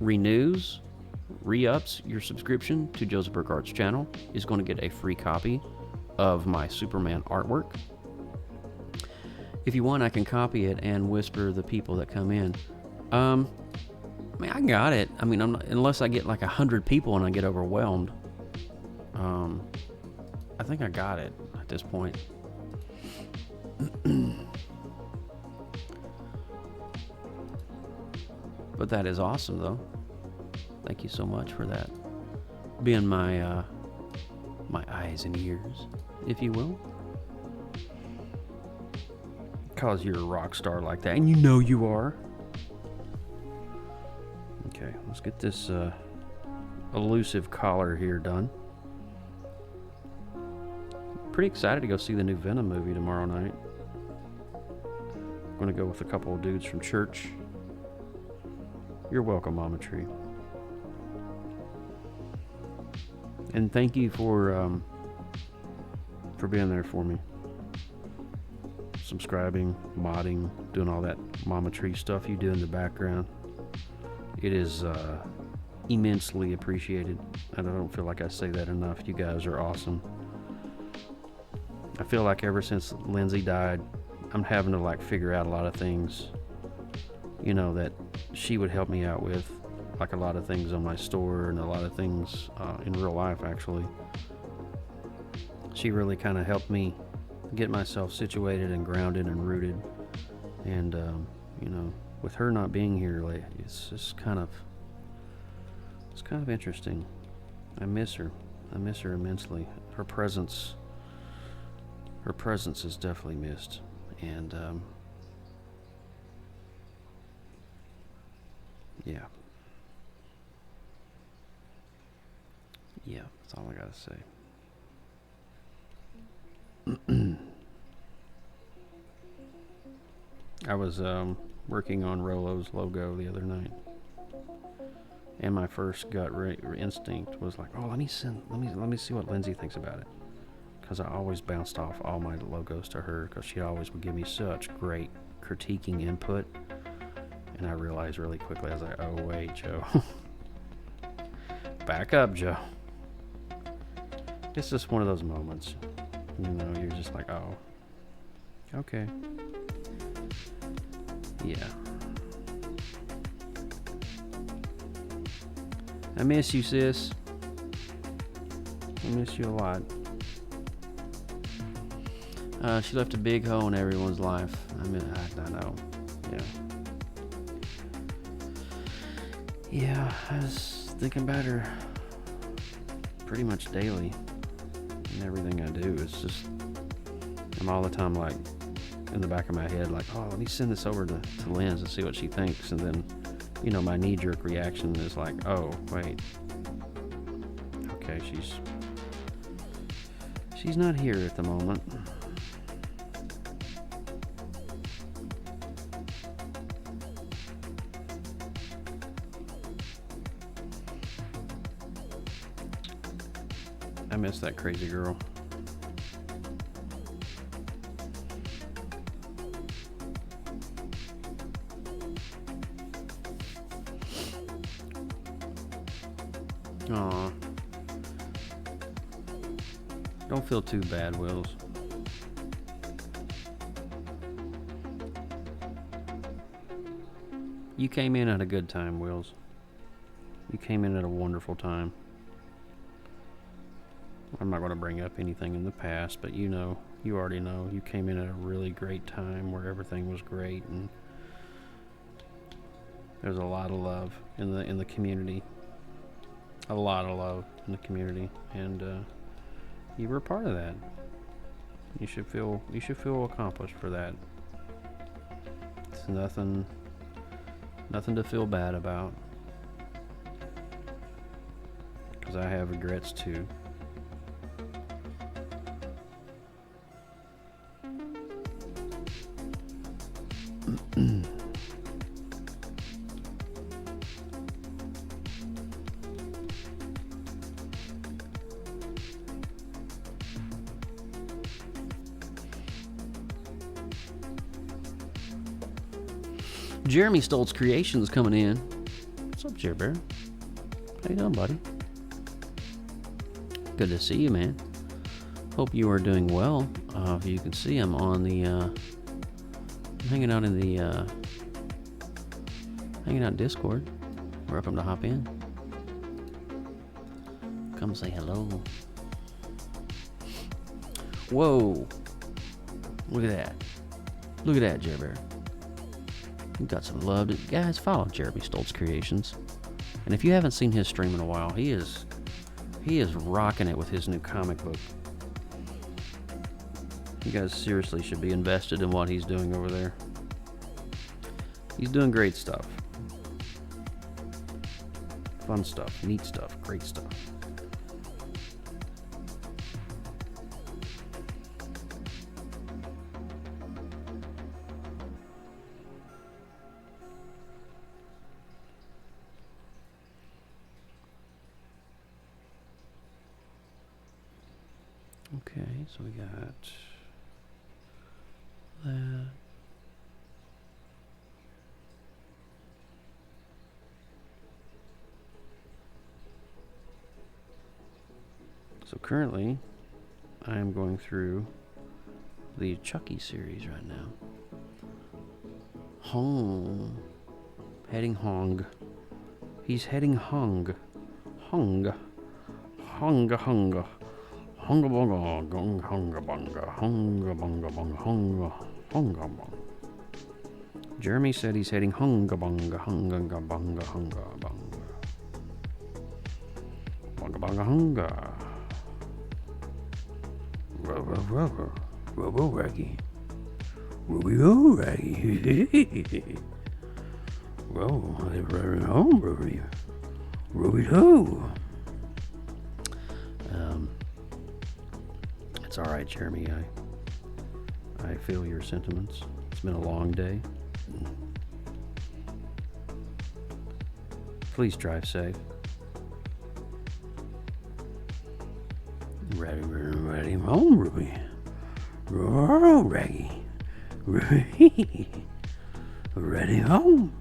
renews, re-ups your subscription to Joseph Burke Art's channel is going to get a free copy of my Superman artwork. If you want, I can copy it and whisper the people that come in. I mean, I got it. I mean, unless I get like 100 people and I get overwhelmed. I think I got it at this point. But that is awesome, though. Thank you so much for that. Being my my eyes and ears, if you will. Because you're a rock star like that, and you know you are. Okay, let's get this elusive collar here done. Pretty excited to go see the new Venom movie tomorrow night. I'm gonna go with a couple of dudes from church. You're welcome, Mama Tree. And thank you for being there for me. Subscribing, modding, doing all that Mama Tree stuff you do in the background. It is immensely appreciated. I don't feel like I say that enough. You guys are awesome. I feel like ever since Lindsay died, I'm having to like figure out a lot of things, you know, that she would help me out with, like a lot of things on my store and a lot of things in real life. Actually, she really kind of helped me get myself situated and grounded and rooted. And you know, with her not being here, like, it's just kind of interesting. I miss her immensely. Her presence is definitely missed. And yeah, that's all I gotta say. I was working on Rolo's logo the other night, and my first gut instinct was like, oh, let me see what Lindsay thinks about it, because I always bounced off all my logos to her, because she always would give me such great critiquing input. And I realized really quickly, I was like, oh wait, Joe. Back up, Joe. It's just one of those moments, you know, you're just like, oh, okay. Yeah. I miss you, sis. I miss you a lot. She left a big hole in everyone's life. I know. Yeah. Yeah, I was thinking about her pretty much daily. And everything I do, it's just, I'm all the time like, in the back of my head, like, oh, let me send this over to Linz and see what she thinks. And then, you know, my knee-jerk reaction is like, oh, wait. Okay, she's not here at the moment. I miss that crazy girl. Aw. Don't feel too bad, Wills. You came in at a good time, Wills. You came in at a wonderful time. I'm not going to bring up anything in the past, but you know, you already know, you came in at a really great time where everything was great, and there's a lot of love in the community. A lot of love in the community, and you were a part of that. You should feel accomplished for that. It's nothing to feel bad about, because I have regrets too. Jeremy Stoltz Creations coming in. What's up, Jer Bear? How you doing, buddy? Good to see you, man. Hope you are doing well. If you can see, I'm on the I'm hanging out in the hanging out in Discord. Welcome to hop in. Come say hello. Whoa! Look at that! Look at that, Jer Bear. You got some love. Guys, follow Jeremy Stoltz Creations. And if you haven't seen his stream in a while, he is rocking it with his new comic book. You guys seriously should be invested in what he's doing over there. He's doing great stuff. Fun stuff, neat stuff, great stuff. Okay, so we got that. So currently, I am going through the Chucky series right now. Hong. Heading Hong. He's heading Hong. Hong. Honga honga. Honga bonga. Gong honga bonga. Honga bonga bonga. Honga. Honga bonga. Jeremy said he's heading Honga bonga. Honga bonga. Honga bonga. Bonga bonga honga. Robo Raggy. Robo Raggy. Whoa, they're running home, Roby. Roby ho. It's alright, Jeremy. I feel your sentiments. It's been a long day. Please drive safe. Ready home, Ruby. Oh, Raggy. Ready home.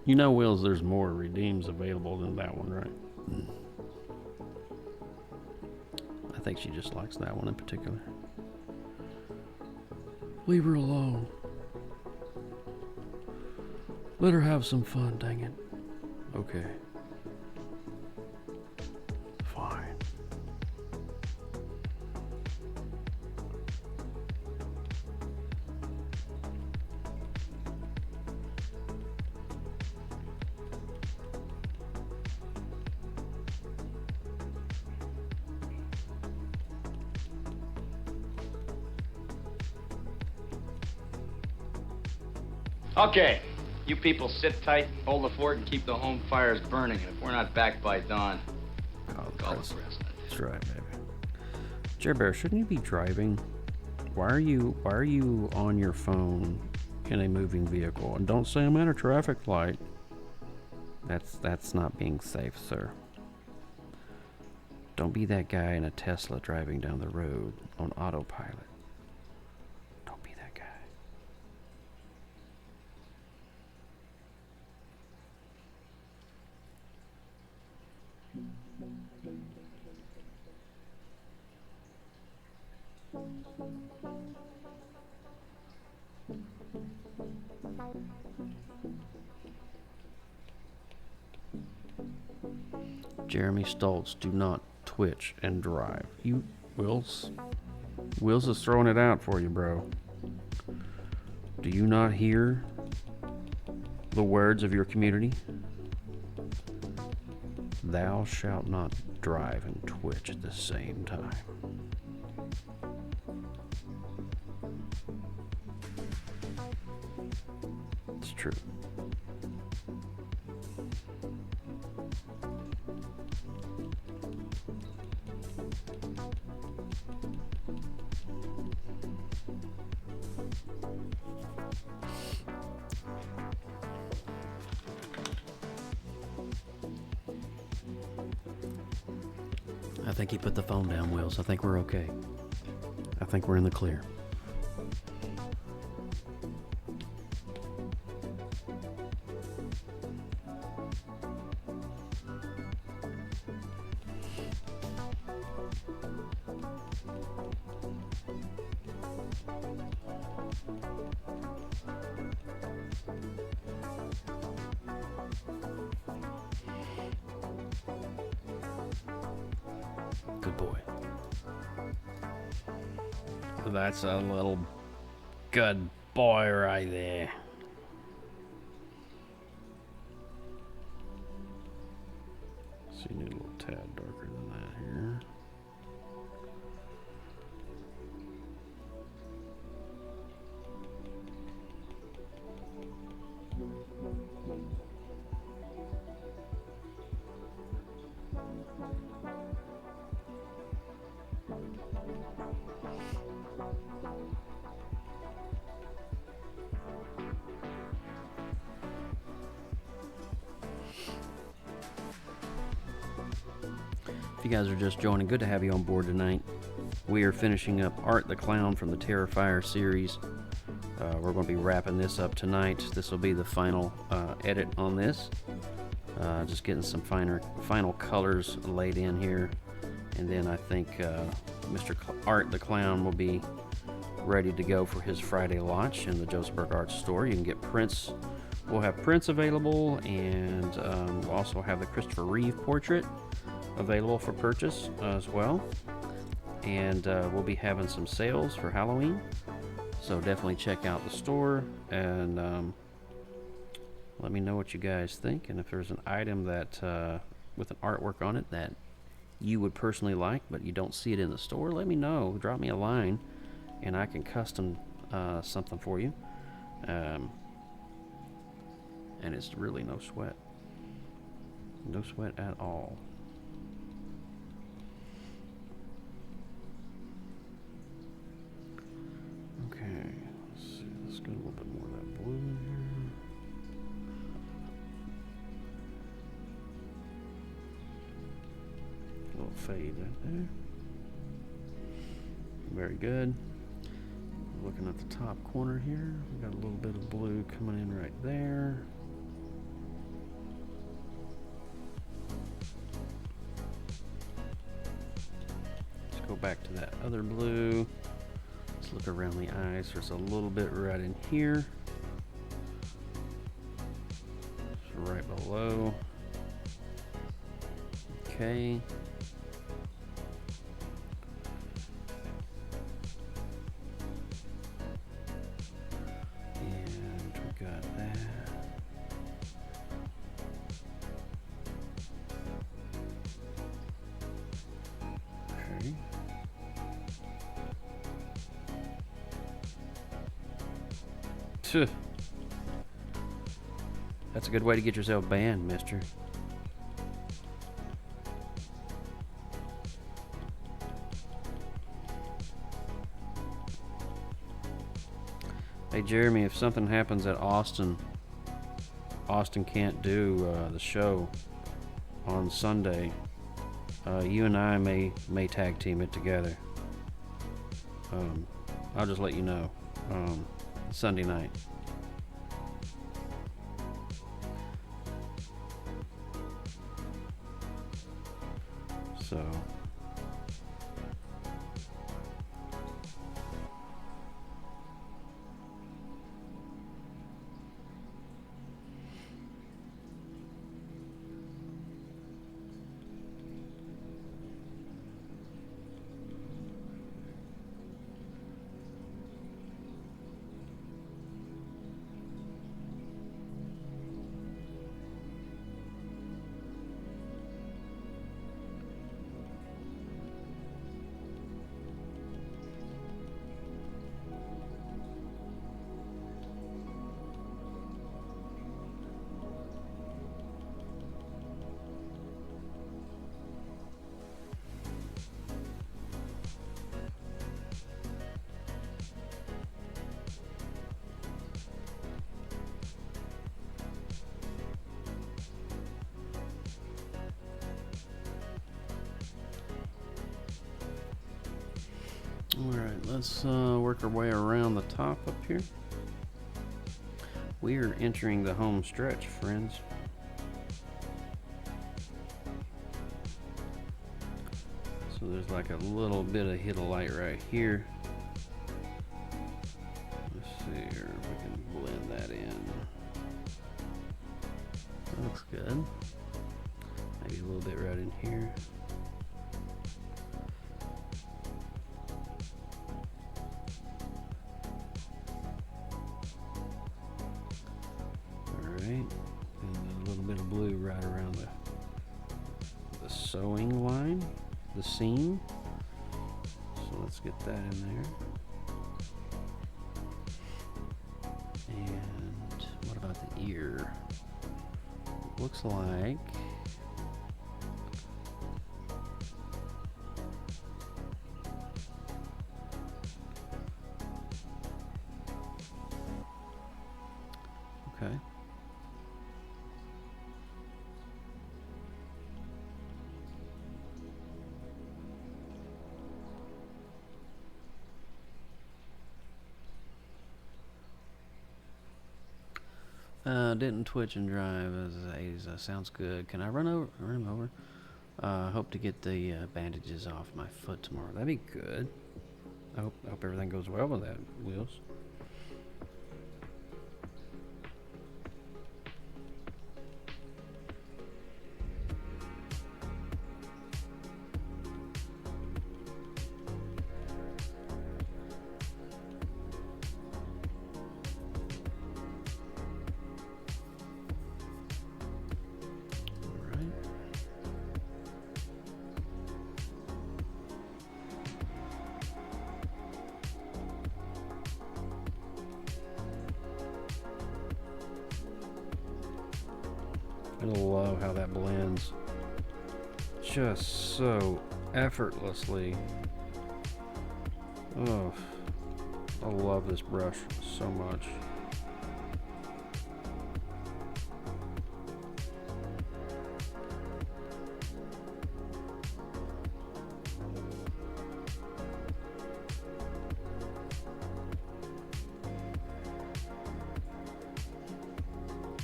You know, Wills, there's more redeems available than that one, right? I think she just likes that one in particular. Leave her alone. Let her have some fun, dang it. Okay. Fine. Okay, you people sit tight, hold the fort, and keep the home fires burning. And if we're not back by dawn, call the president. That's right, baby. Jer Bear, shouldn't you be driving? Why are you on your phone in a moving vehicle? And don't say I'm at a traffic light. That's not being safe, sir. Don't be that guy in a Tesla driving down the road on autopilot. Don't be that guy. Jeremy Stoltz, do not twitch and drive. You, Wills is throwing it out for you, bro. Do you not hear the words of your community? Thou shalt not drive and twitch at the same time. It's true. I think he put the phone down, Wills. I think we're okay. I think we're in the clear. Good boy. That's a little good boy right there. you guys are just joining, good to have you on board tonight. We are finishing up Art the Clown from the Terrifier series. We're going to be wrapping this up tonight. This will be the final edit on this. Just getting some final colors laid in here. And then I think Mr. Art the Clown will be ready to go for his Friday launch in the Joseph Burke Art Store. You can get prints. We'll have prints available, and we'll also have the Christopher Reeve portrait available for purchase as well. And we'll be having some sales for Halloween. So definitely check out the store and let me know what you guys think. And if there's an item that with an artwork on it that you would personally like, but you don't see it in the store, let me know. Drop me a line, and I can custom something for you. And it's really no sweat. No sweat at all. Okay, let's see. Let's get a little bit more of that blue in here. A little fade right there. Very good. Looking at the top corner here, we got a little bit of blue coming in right there. Let's go back to that other blue. Let's look around the eyes. There's a little bit right in here. It's right below. Okay. And we got that. Okay. That's a good way to get yourself banned, mister. Hey, Jeremy, if something happens at Austin can't do the show on Sunday, you and I may tag team it together. I'll just let you know. Sunday night. So alright, let's work our way around the top up here. We are entering the home stretch, friends. So there's like a little bit of hit of light right here. Let's see here if we can blend that in. That looks good. Maybe a little bit right in here. And a little bit of blue right around the sewing line, the seam. So let's get that in there. And what about the ear? Looks like okay. Didn't twitch and drive as the 80s. Sounds good. Can I run him over? Hope to get the bandages off my foot tomorrow. That'd be good. I hope everything goes well with that, Wheels. I love how that blends just so effortlessly. Oh, I love this brush so much.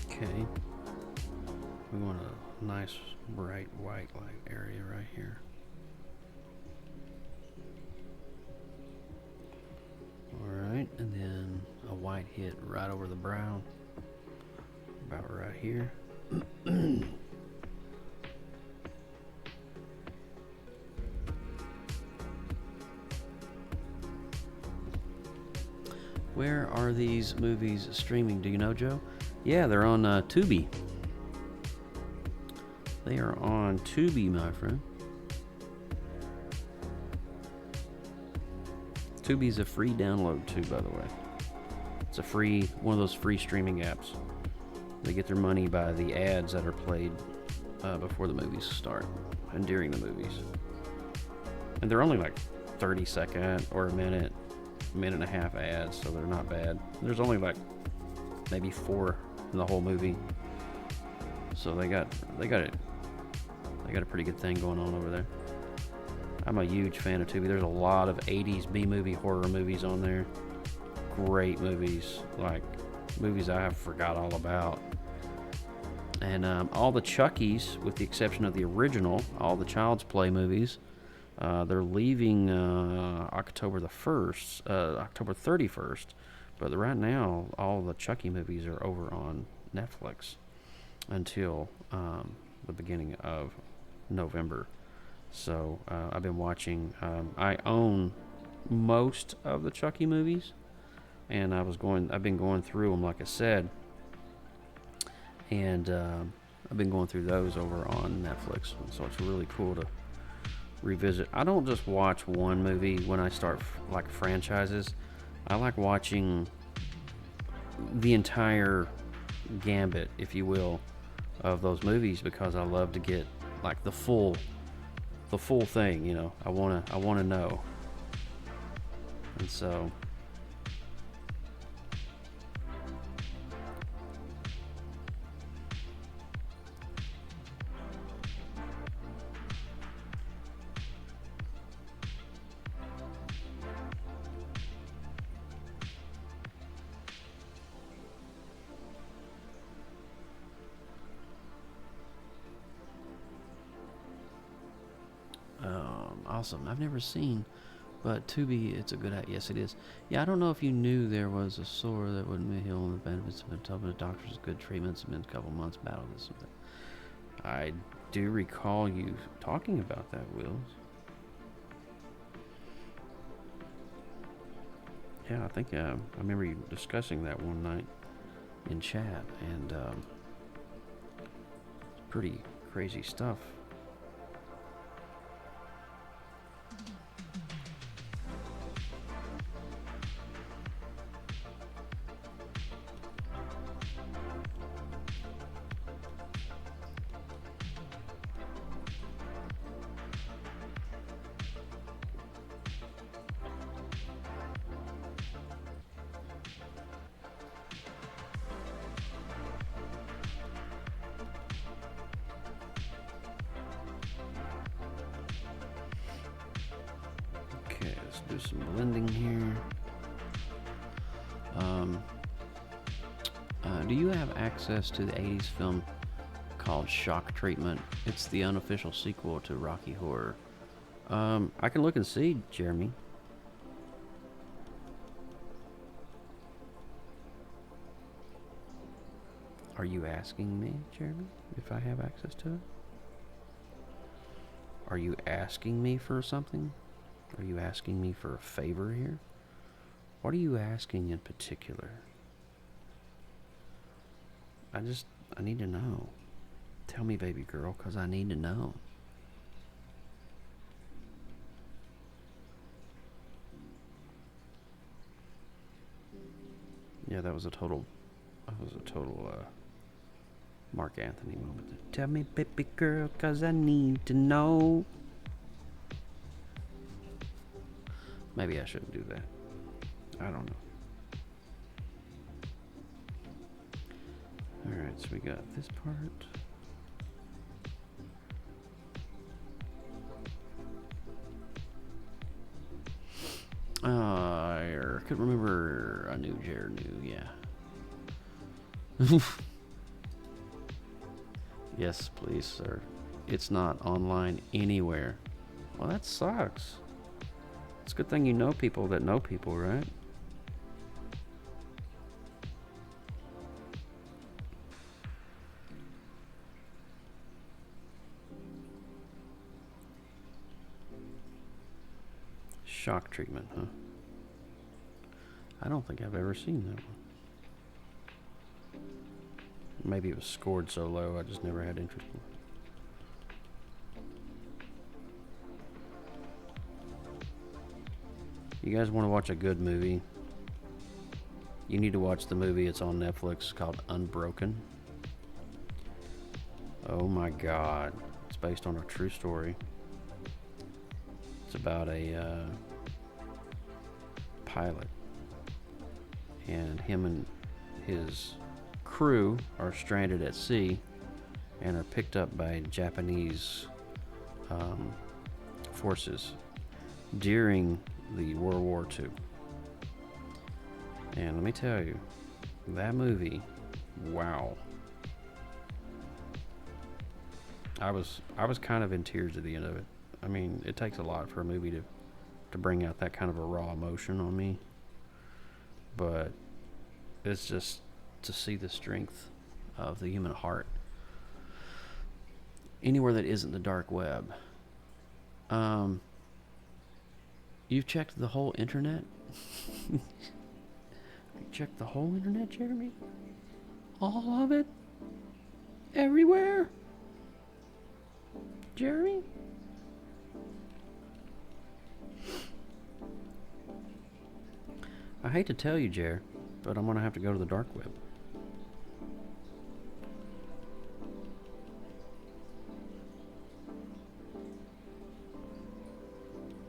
Okay. We want a nice bright white light area right here. Alright, and then a white hit right over the brown. About right here. Where are these movies streaming? Do you know, Joe? Yeah, they're on Tubi. They are on Tubi, my friend. Tubi's a free download too, by the way. It's a free, one of those free streaming apps. They get their money by the ads that are played before the movies start and during the movies. And they're only like 30-second or a minute and a half ads, so they're not bad. There's only like maybe 4 in the whole movie. So they got a pretty good thing going on over there. I'm a huge fan of Tubi. There's a lot of 80s B-movie horror movies on there. Great movies, like movies I have forgot all about. And all the Chuckies, with the exception of the original, all the Child's Play movies, they're leaving October 31st. But right now, all the Chucky movies are over on Netflix until the beginning of November. So I've been watching. I own most of the Chucky movies, and I've been going through them, like I said, and I've been going through those over on Netflix. So it's really cool to revisit. I don't just watch one movie when I start like franchises. I like watching the entire gambit, if you will, of those movies, because I love to get like the full thing, you know. I want to know. And so awesome. I've never seen, but Tubi, it's a good yes it is. Yeah, I don't know if you knew there was a sore that wouldn't be healed, and the benefits have been told by the doctors. Good treatments have been a couple months battle this. I do recall you talking about that, Wills. Yeah, I think I remember you discussing that one night in chat, and it's pretty crazy stuff. Do some blending here. Do you have access to the 80s film called Shock Treatment? It's the unofficial sequel to Rocky Horror. I can look and see, Jeremy. Are you asking me, Jeremy, if I have access to it? Are you asking me for something? Are you asking me for a favor here? What are you asking in particular? I need to know. Tell me, baby girl, because I need to know. Yeah, that was a total Mark Anthony moment. Tell me, baby girl, because I need to know. Maybe I shouldn't do that. I don't know. Alright, so we got this part. I could remember I knew Jared knew, yeah. Yes, please, sir. It's not online anywhere. Well, that sucks. It's a good thing you know people that know people, right? Shock Treatment, huh? I don't think I've ever seen that one. Maybe it was scored so low, I just never had interest in it. You guys want to watch a good movie? You need to watch the movie. It's on Netflix called Unbroken. Oh my God. It's based on a true story. It's about a pilot. And him and his crew are stranded at sea and are picked up by Japanese forces during the World War II. And let me tell you, that movie, wow. I was kind of in tears at the end of it. I mean, it takes a lot for a movie to bring out that kind of a raw emotion on me. But it's just to see the strength of the human heart anywhere that isn't the dark web. You've checked the whole internet? You checked the whole internet, Jeremy? All of it? Everywhere? Jeremy? I hate to tell you, Jer, but I'm going to have to go to the dark web.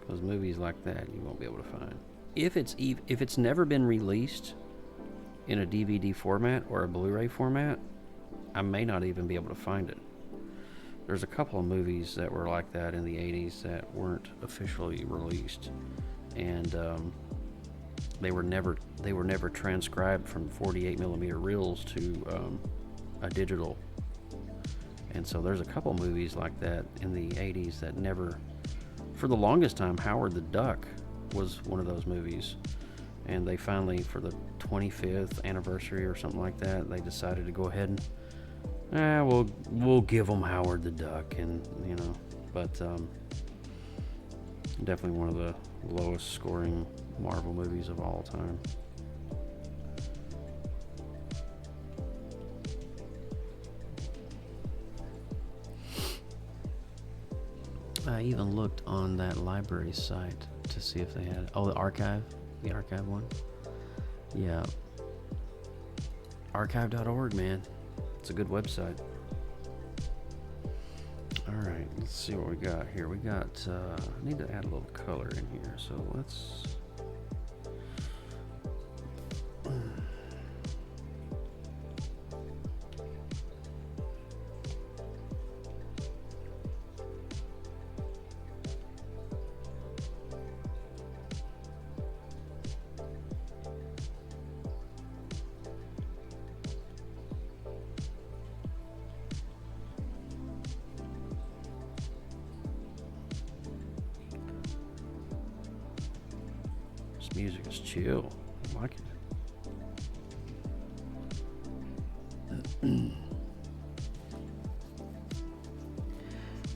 Because movies like that you won't be able to find. If it's never been released in a DVD format or a Blu-ray format, I may not even be able to find it. There's a couple of movies that were like that in the 80s that weren't officially released, and they were never transcribed from 48mm reels to a digital. And so there's a couple movies like that in the 80s that never. For the longest time, Howard the Duck was one of those movies, and they finally, for the 25th anniversary or something like that, they decided to go ahead and we'll give them Howard the Duck, and you know, but definitely one of the lowest scoring Marvel movies of all time. I even looked on that library site to see if they had... Oh, the archive one? Yeah. Archive.org, man. It's a good website. Alright, let's see what we got here. We got... I need to add a little color in here, so let's... Music is chill. I like it.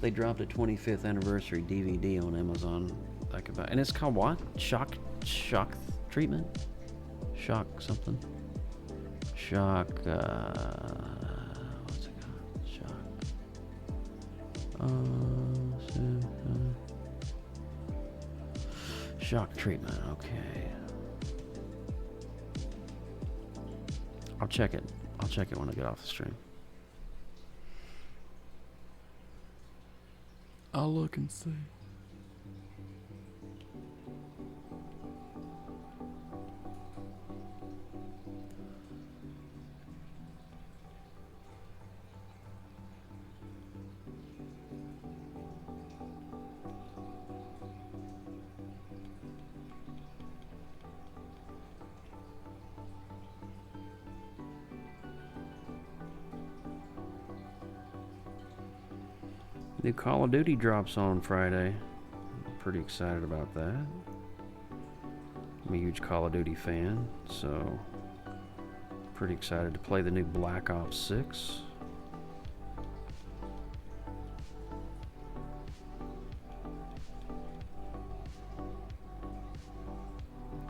They dropped a 25th anniversary DVD on Amazon. I could buy, and it's called what? Shock treatment? Shock something? Shock. What's it called? Shock treatment. Okay. I'll check it. I'll check it when I get off the stream. I'll look and see. New Call of Duty drops on Friday. I'm pretty excited about that. I'm a huge Call of Duty fan, so pretty excited to play the new Black Ops 6.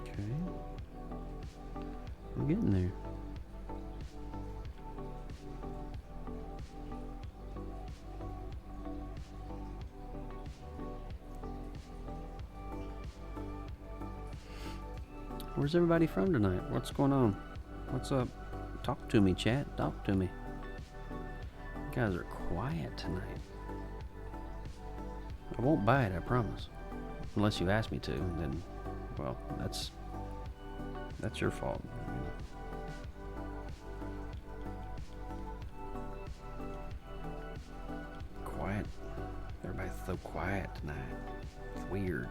Okay. We're getting there. Where's everybody from tonight? What's going on? What's up? Talk to me, chat. Talk to me. You guys are quiet tonight. I won't buy it, I promise. Unless you ask me to, then, well, that's your fault. Quiet. Everybody's so quiet tonight. It's weird.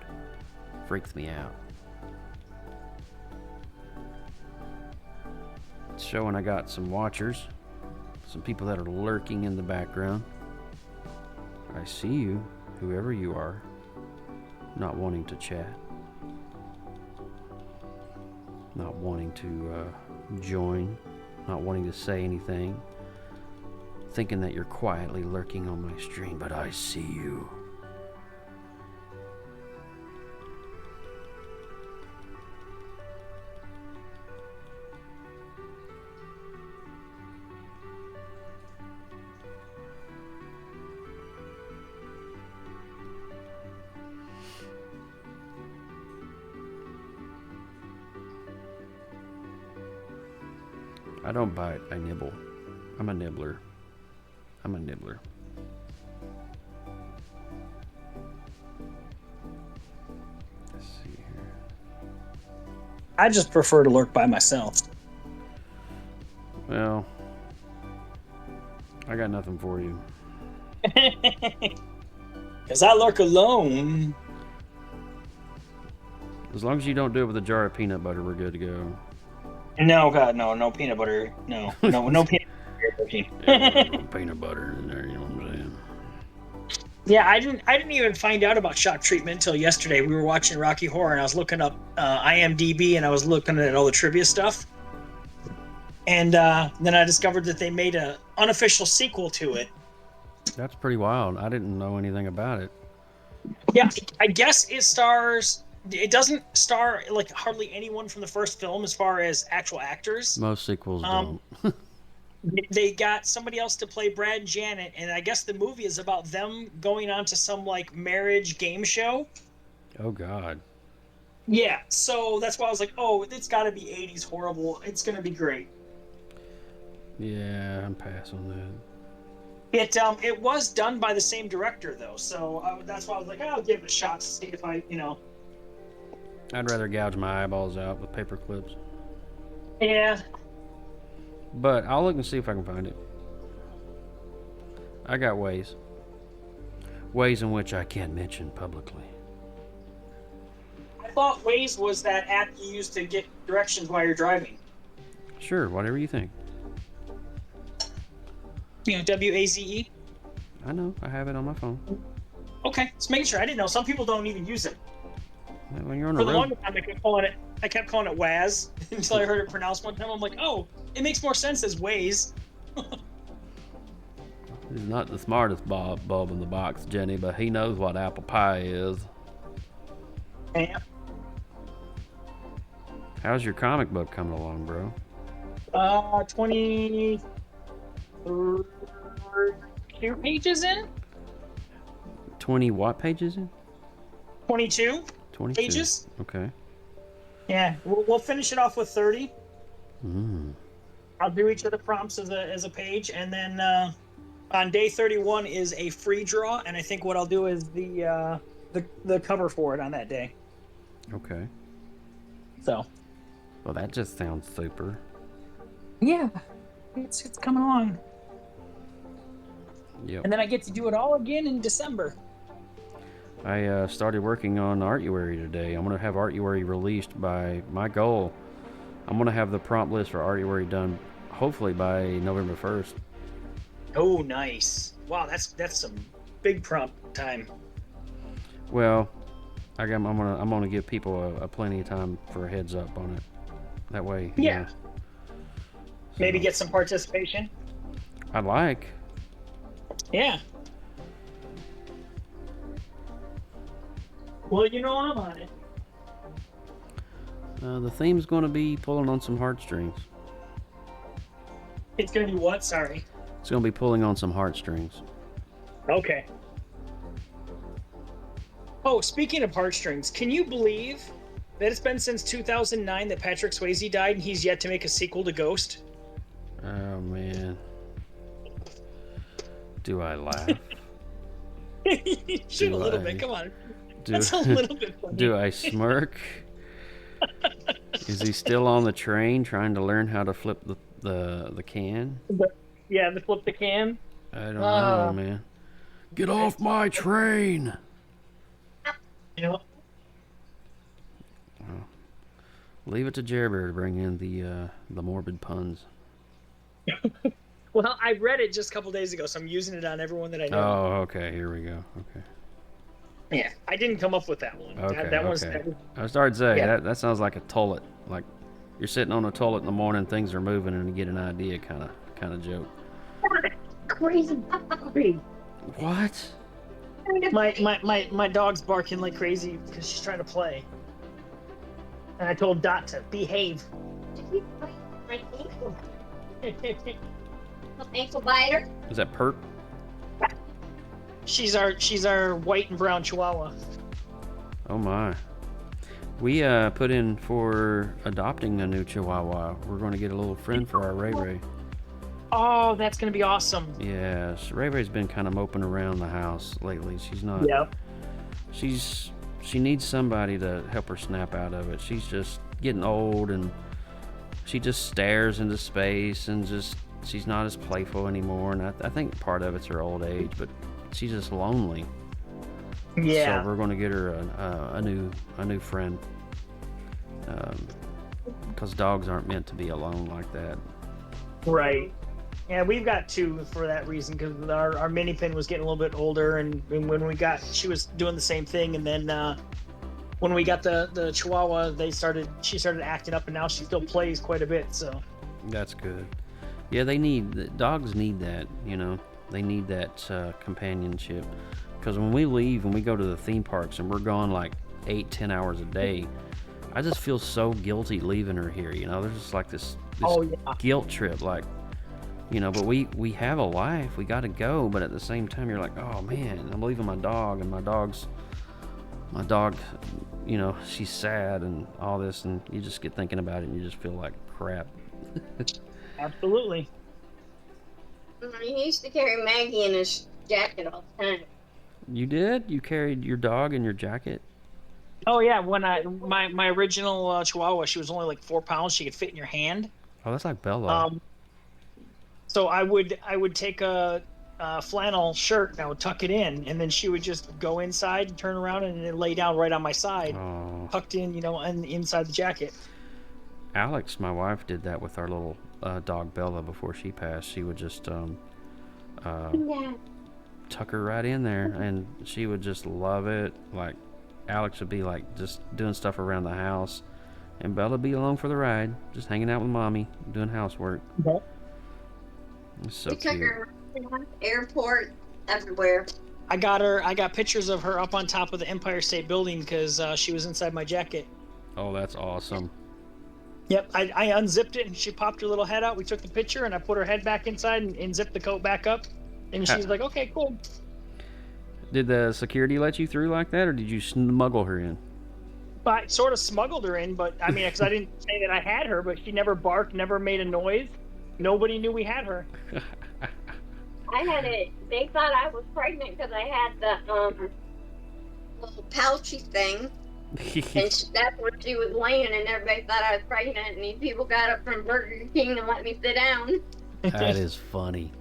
Freaks me out. Showing I got some watchers, some people that are lurking in the background. I see you, whoever you are, not wanting to chat, not wanting to join, not wanting to say anything, thinking that you're quietly lurking on my stream, but I see you. I don't bite, I nibble. I'm a nibbler. I'm a nibbler. Let's see here. I just prefer to lurk by myself. Well, I got nothing for you. Because I lurk alone. As long as you don't do it with a jar of peanut butter, we're good to go. No, God, no peanut butter. No peanut butter. Yeah, peanut butter in there, you know what I'm saying? Yeah, I didn't even find out about shock treatment until yesterday. We were watching Rocky Horror, and I was looking up IMDb, and I was looking at all the trivia stuff. And then I discovered that they made an unofficial sequel to it. That's pretty wild. I didn't know anything about it. Yeah, I guess it stars... It doesn't star like hardly anyone from the first film as far as actual actors. Most sequels don't. They got somebody else to play Brad and Janet, and I guess the movie is about them going on to some like marriage game show. Oh God. Yeah, so that's why I was like, oh, it's got to be 80s horrible. It's gonna be great. Yeah, I'm passing that. It was done by the same director though, so that's why I was like, I'll give it a shot to see if I. I'd rather gouge my eyeballs out with paper clips. Yeah. But I'll look and see if I can find it. I got ways. Ways in which I can't mention publicly. I thought Waze was that app you use to get directions while you're driving. Sure, whatever you think. WAZE? I know, I have it on my phone. Okay, just making sure. I didn't know. Some people don't even use it. When you're on For the the road, longest time, I kept calling it I kept calling it Waz until I heard it pronounced one time. I'm like, oh, it makes more sense as Waze. He's not the smartest bulb in the box, Jenny, but he knows what apple pie is. Yeah. How's your comic book coming along, bro? 22 pages in. 20 what pages in? 22 22 pages. Okay. Yeah, we'll finish it off with 30. Mm. I'll do each of the prompts as a page, and then on day 31 is a free draw, and I think what I'll do is the cover for it on that day. Okay. So. Well, that just sounds super. Yeah, it's coming along. Yep. And then I get to do it all again in December. I started working on Artuary today. I'm going to have Artuary released by my goal. I'm going to have the prompt list for Artuary done hopefully by November 1st. Oh, nice. Wow, that's some big prompt time. Well, I'm gonna give people a plenty of time for a heads up on it. That way, yeah. So, maybe get some participation. I'd like. Yeah. Well, you know I'm on it. The theme's going to be pulling on some heartstrings. It's going to be what? Sorry. It's going to be pulling on some heartstrings. Okay. Oh, speaking of heartstrings, can you believe that it's been since 2009 that Patrick Swayze died and he's yet to make a sequel to Ghost? Oh, man. Do I laugh? You should a little bit. Come on. That's a little bit funny. Do I smirk? Is he still on the train trying to learn how to flip the can? Yeah, to flip the can. I don't know, man. Get off my train! Yeah. Well, leave it to Jerber to bring in the morbid puns. Well, I read it just a couple days ago, so I'm using it on everyone that I know. Oh, okay. Here we go. Okay. Yeah, I didn't come up with that one. Okay, that was. I started to say, yeah. that sounds like a toilet. Like you're sitting on a toilet in the morning, things are moving, and you get an idea kind of joke. Crazy puppy. What? My dog's barking like crazy because she's trying to play. And I told Dot to behave. Did he bite my ankle? Ankle biter? Is that Perk? She's our white and brown Chihuahua. Oh my. We put in for adopting a new Chihuahua. We're going to get a little friend for our Ray Ray. Oh, that's gonna be awesome. Yes, Ray Ray's been kind of moping around the house lately. She's not. Yep. She needs somebody to help her snap out of it. She's just getting old, and she just stares into space, and she's not as playful anymore. And I think part of it's her old age, but she's just lonely. Yeah. So we're going to get her a new friend, because dogs aren't meant to be alone like that. Right. Yeah, we've got two for that reason, because our mini pin was getting a little bit older, and when she was doing the same thing, and then when we got the Chihuahua, she started acting up, and now she still plays quite a bit. So that's good. Yeah, dogs need that. They need that companionship, because when we leave and we go to the theme parks and we're gone like 8-10 hours a day, I just feel so guilty leaving her here. There's just like this guilt trip, like. But we have a life. We got to go. But at the same time, you're like, oh man, I'm leaving my dog, and my dog, she's sad and all this, and you just get thinking about it, and you just feel like crap. Absolutely. He used to carry Maggie in his jacket all the time. You did? You carried your dog in your jacket? Oh yeah. When my original Chihuahua, she was only like 4 pounds. She could fit in your hand. Oh, that's like Bella. So I would take a flannel shirt and I would tuck it in, and then she would just go inside and turn around and then lay down right on my side, tucked in, and inside the jacket. Alex, my wife, did that with our little dog Bella before she passed. She would just tuck her right in there, and she would just love it. Like Alex would be like just doing stuff around the house, And Bella be along for the ride, just hanging out with Mommy, doing housework. Okay. It's so We took cute. her around the airport, everywhere. I got pictures of her up on top of the Empire State Building because she was inside my jacket. Oh, that's awesome. Yep, I unzipped it and she popped her little head out. We took the picture and I put her head back inside and zipped the coat back up. And she's like, okay, cool. Did the security let you through like that, or did you smuggle her in? But I sort of smuggled her in, but I mean, because I didn't say that I had her, but she never barked, never made a noise. Nobody knew we had her. I had it. They thought I was pregnant because I had the little pouchy thing, and that's where she was laying, and everybody thought I was pregnant. And these people got up from Burger King and let me sit down. That is funny.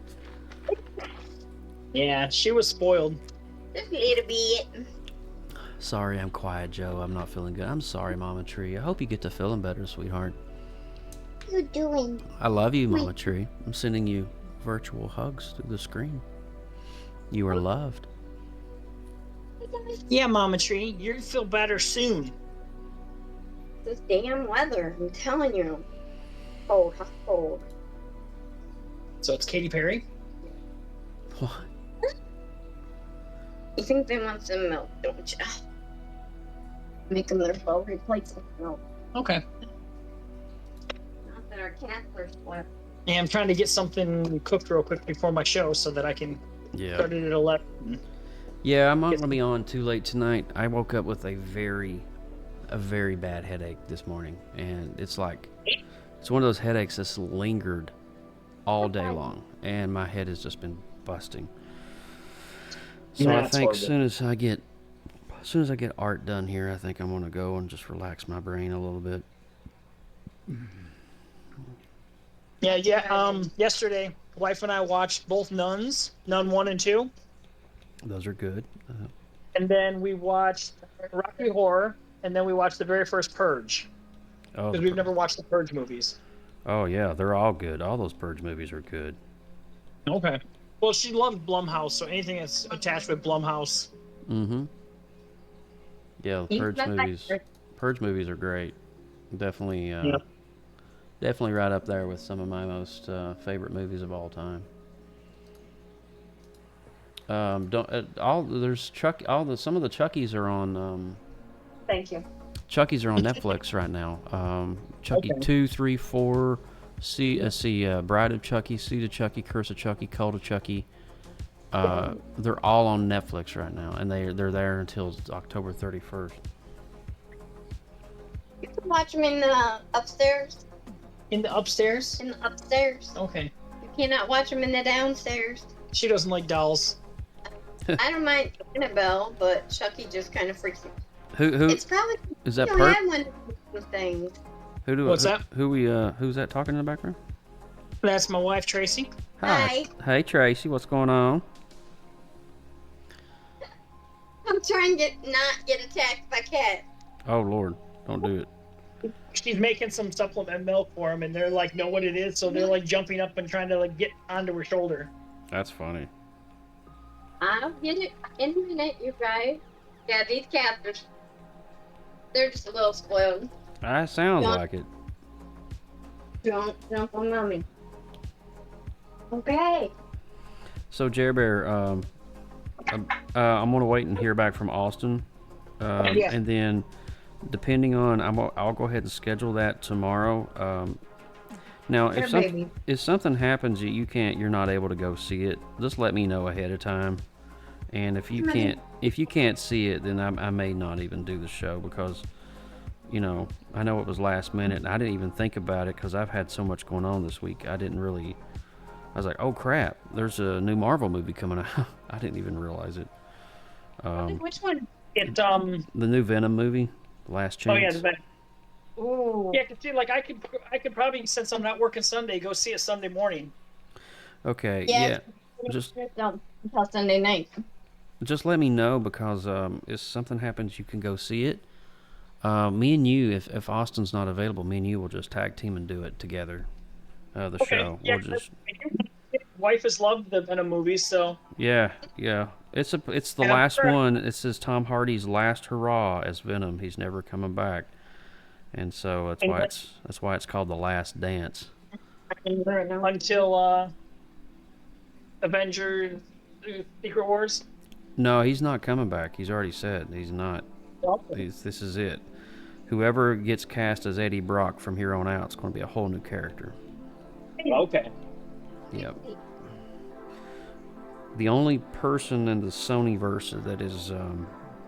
Yeah, she was spoiled. Just a little bit. Sorry, I'm quiet, Joe. I'm not feeling good. I'm sorry, Mama Tree. I hope you get to feeling better, sweetheart. What are you doing? I love you, Mama Tree. I'm sending you virtual hugs through the screen. You are loved. Yeah, Mama Tree, you'll feel better soon. This damn weather, I'm telling you. Cold, hot, cold. So it's Katy Perry? What? You think they want some milk, don't you? Make them their full replacement milk. Okay. Not that our cats are spoiled. Yeah, I'm trying to get something cooked real quick before my show so that I can start it at 11. Yeah, I'm not going to be on too late tonight. I woke up with a very bad headache this morning. And it's one of those headaches that's lingered all day long. And my head has just been busting. So Yeah, I think as soon as I get art done here, I think I'm going to go and just relax my brain a little bit. Yeah. Yesterday, wife and I watched both Nuns, Nun 1 and 2. Those are good. And then we watched Rocky Horror, and then we watched the very first Purge. Because we've never watched the Purge movies. Oh, yeah, they're all good. All those Purge movies are good. Okay. Well, she loves Blumhouse, so anything that's attached with Blumhouse. Mm-hmm. Yeah, the Purge movies are great. Definitely, definitely right up there with some of my most favorite movies of all time. Some of the Chuckies are on. Thank you. Chuckies are on Netflix right now. Chucky 2, 3, 4. Bride of Chucky, Seed of Chucky, Curse of Chucky, Cult of Chucky. They're all on Netflix right now, and they're there until October 31st. You can watch them in the upstairs. In the upstairs? In the upstairs. Okay. You cannot watch them in the downstairs. She doesn't like dolls. I don't mind Annabelle, but Chucky just kind of freaks me. Who It's probably is that? you don't have one of those things. What's that? Who's that talking in the background? That's my wife, Tracy. Hi. Hey, Tracy, what's going on? I'm trying to not get attacked by cats. Oh, Lord, don't do it. She's making some supplement milk for them, and they're like, know what it is, so they're like jumping up and trying to like get onto her shoulder. That's funny. I'll get it in a minute, you guys. Yeah, these cats they're just a little spoiled. Sounds like it. Don't jump on mommy. Okay. So, Jer Bear, I'm going to wait and hear back from Austin. And then, depending on, I'll go ahead and schedule that tomorrow. Now, if something happens that you're not able to go see it, just let me know ahead of time. And if you can't see it, then I may not even do the show because, I know it was last minute and I didn't even think about it because I've had so much going on this week. I was like, oh crap, there's a new Marvel movie coming out. I didn't even realize it. Which one? The new Venom movie, Last Chance. Oh yeah, the Venom. Ooh. Yeah, cause see, like I could probably, since I'm not working Sunday, go see it Sunday morning. Okay, yeah. Just until Sunday night. Just let me know because if something happens, you can go see it. Me and you, if Austin's not available, me and you will just tag team and do it together. The show. Yeah, wife has loved the Venom movies, so. Yeah. It's the last one. It says Tom Hardy's last hurrah as Venom. He's never coming back. And so that's why it's called The Last Dance. Until Avengers Secret Wars? No, he's not coming back. He's already said he's not. This is it. Whoever gets cast as Eddie Brock from here on out is going to be a whole new character. Okay. Yep. The only person in the Sonyverse that is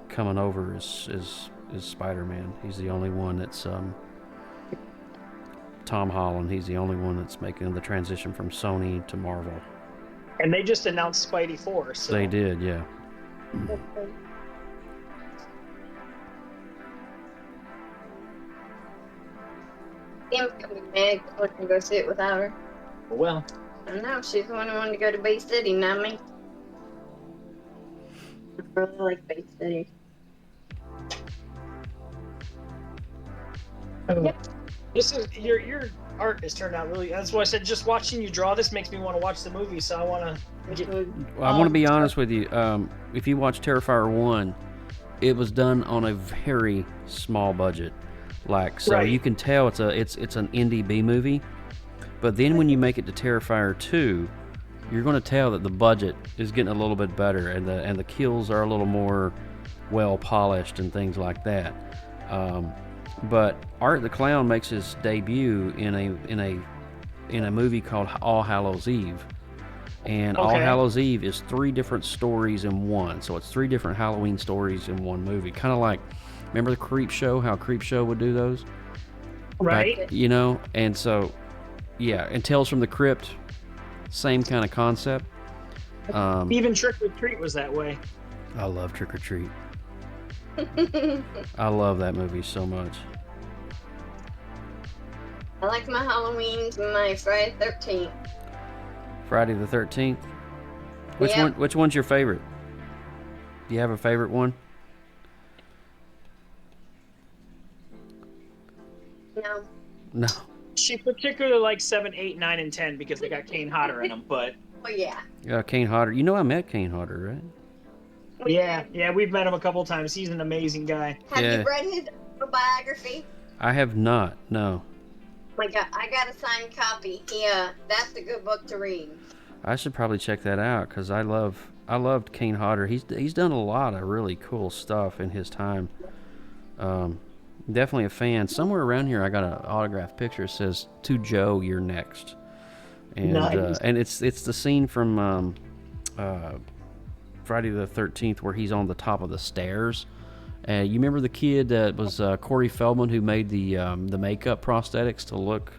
coming over is Spider-Man. He's the only one that's Tom Holland. He's the only one that's making the transition from Sony to Marvel. And they just announced Spidey 4. So. They did, yeah. Kim's gonna be mad because I can go sit without her. Well. I know, she's the one who wanted to go to Bay City, not me. I really like Bay City. Yep. This is your art has turned out really. That's why I said just watching you draw this makes me want to watch the movie. So I want to. Well, I want to be honest with you. If you watch Terrifier 1, it was done on a very small budget. You can tell it's an indie B movie. But then when you make it to Terrifier 2, you're going to tell that the budget is getting a little bit better, and the kills are a little more well polished and things like that. But Art the Clown makes his debut in a movie called All Hallows Eve, and All Hallows Eve is 3 different stories in one. So it's 3 different Halloween stories in one movie. Kind of like, remember the Creep Show? How Creep Show would do those, right? Back, and so. Yeah, and Tales from the Crypt, same kind of concept. Even Trick or Treat was that way. I love Trick or Treat. I love that movie so much. I like my Halloween's my Friday the 13th. Friday the 13th? Which one's your favorite? Do you have a favorite one? No. She particularly likes 7, 8, 9, and 10 because they got Kane Hodder in them. But yeah. Kane Hodder. You know I met Kane Hodder, right? Yeah, we've met him a couple times. He's an amazing guy. Have you read his autobiography? I have not. No. Oh my God, I got a signed copy. That's a good book to read. I should probably check that out because I loved Kane Hodder. He's done a lot of really cool stuff in his time. Definitely a fan. Somewhere around here, I got an autographed picture. It says, "To Joe, you're next," and nice. And it's the scene from Friday the 13th where he's on the top of the stairs. You remember the kid that was Corey Feldman who made the makeup prosthetics to look?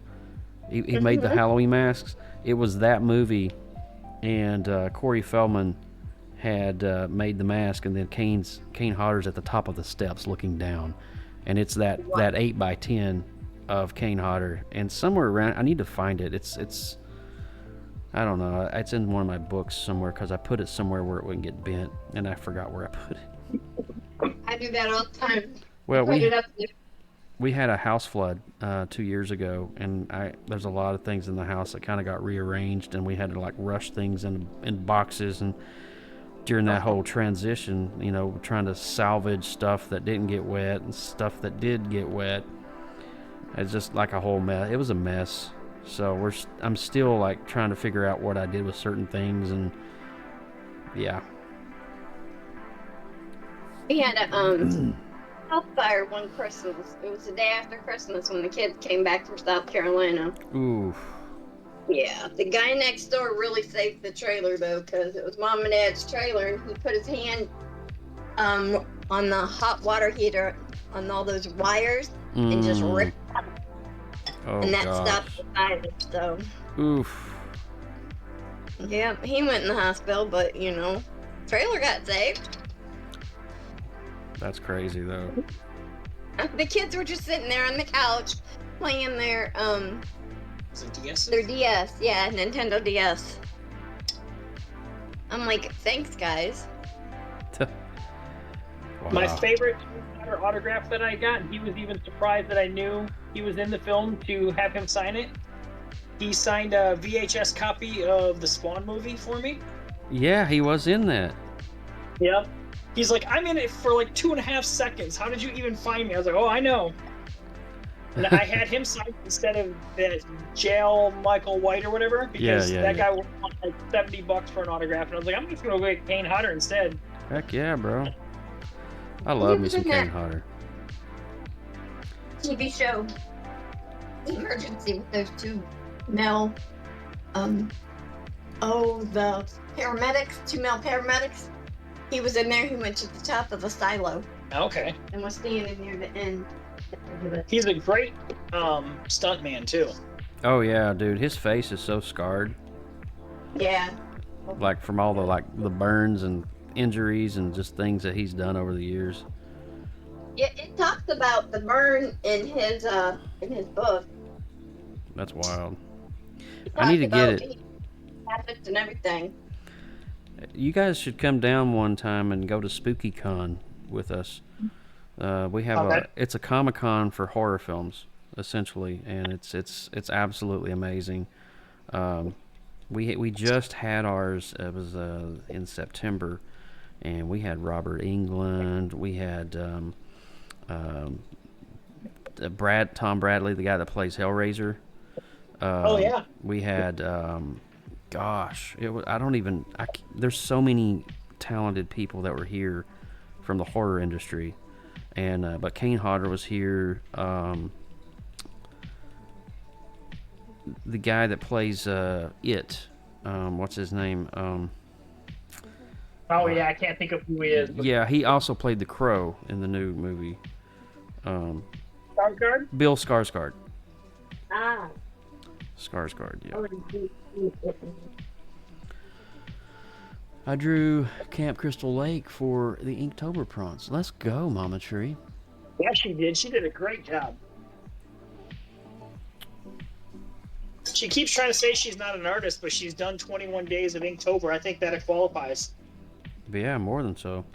He made the Halloween masks. It was that movie, and Corey Feldman had made the mask, and then Kane Hodder's at the top of the steps looking down. And it's that 8x10 of Kane Hodder, and somewhere around, I need to find it. It's I don't know. It's in one of my books somewhere because I put it somewhere where it wouldn't get bent, and I forgot where I put it. I do that all the time. Well, we had a house flood 2 years ago, and there's a lot of things in the house that kind of got rearranged, and we had to rush things in boxes, and during that whole transition, trying to salvage stuff that didn't get wet and stuff that did get wet. It's just like a whole mess. It was a mess. So I'm still trying to figure out what I did with certain things, and yeah. We had a house fire one Christmas. It was the day after Christmas when the kids came back from South Carolina. Ooh. Yeah, the guy next door really saved the trailer though, because it was Mom and Dad's trailer, and he put his hand on the hot water heater on all those wires and just ripped it out. Oh, and that stopped the fire. So. Oof. Yeah, he went in the hospital, but trailer got saved. That's crazy though. The kids were just sitting there on the couch playing their DS? Their DS, yeah, Nintendo DS. I'm like, thanks, guys. Wow. My favorite autograph that I got, and he was even surprised that I knew he was in the film to have him sign it. He signed a VHS copy of the Spawn movie for me. Yeah, he was in that. Yep. He's like, I'm in it for 2.5 seconds. How did you even find me? I was like, oh, I know. And I had him sign instead of that jail Michael White or whatever, because that guy wanted like $70 for an autograph, and I was like, I'm just gonna go get Kane Hodder instead. Heck yeah, bro. I love me some Kane Hodder. TV show Emergency with those two male, the paramedics, two male paramedics. He was in there. He went to the top of the silo. Okay. And was standing near the end. He's a great stuntman too. Oh yeah, dude, his face is so scarred. Yeah. Like from all the burns and injuries and just things that he's done over the years. Yeah, it talks about the burn in his book. That's wild. I need to get it. Habits and everything. You guys should come down one time and go to SpookyCon with us. We have it's a Comic-Con for horror films, essentially, and it's absolutely amazing. We just had ours. It was in September, and we had Robert Englund. We had Tom Bradley, the guy that plays Hellraiser. We had there's so many talented people that were here from the horror industry, and but Kane Hodder was here. The guy that plays what's his name? I can't think of who he is. Yeah, he also played the Crow in the new movie. Skarsgård? Bill Skarsgård. Ah. Skarsgård, yeah. I drew Camp Crystal Lake for the Inktober Prawns. Let's go, Mama Tree. Yeah, she did. She did a great job. She keeps trying to say she's not an artist, but she's done 21 days of Inktober. I think that it qualifies. Yeah, more than so.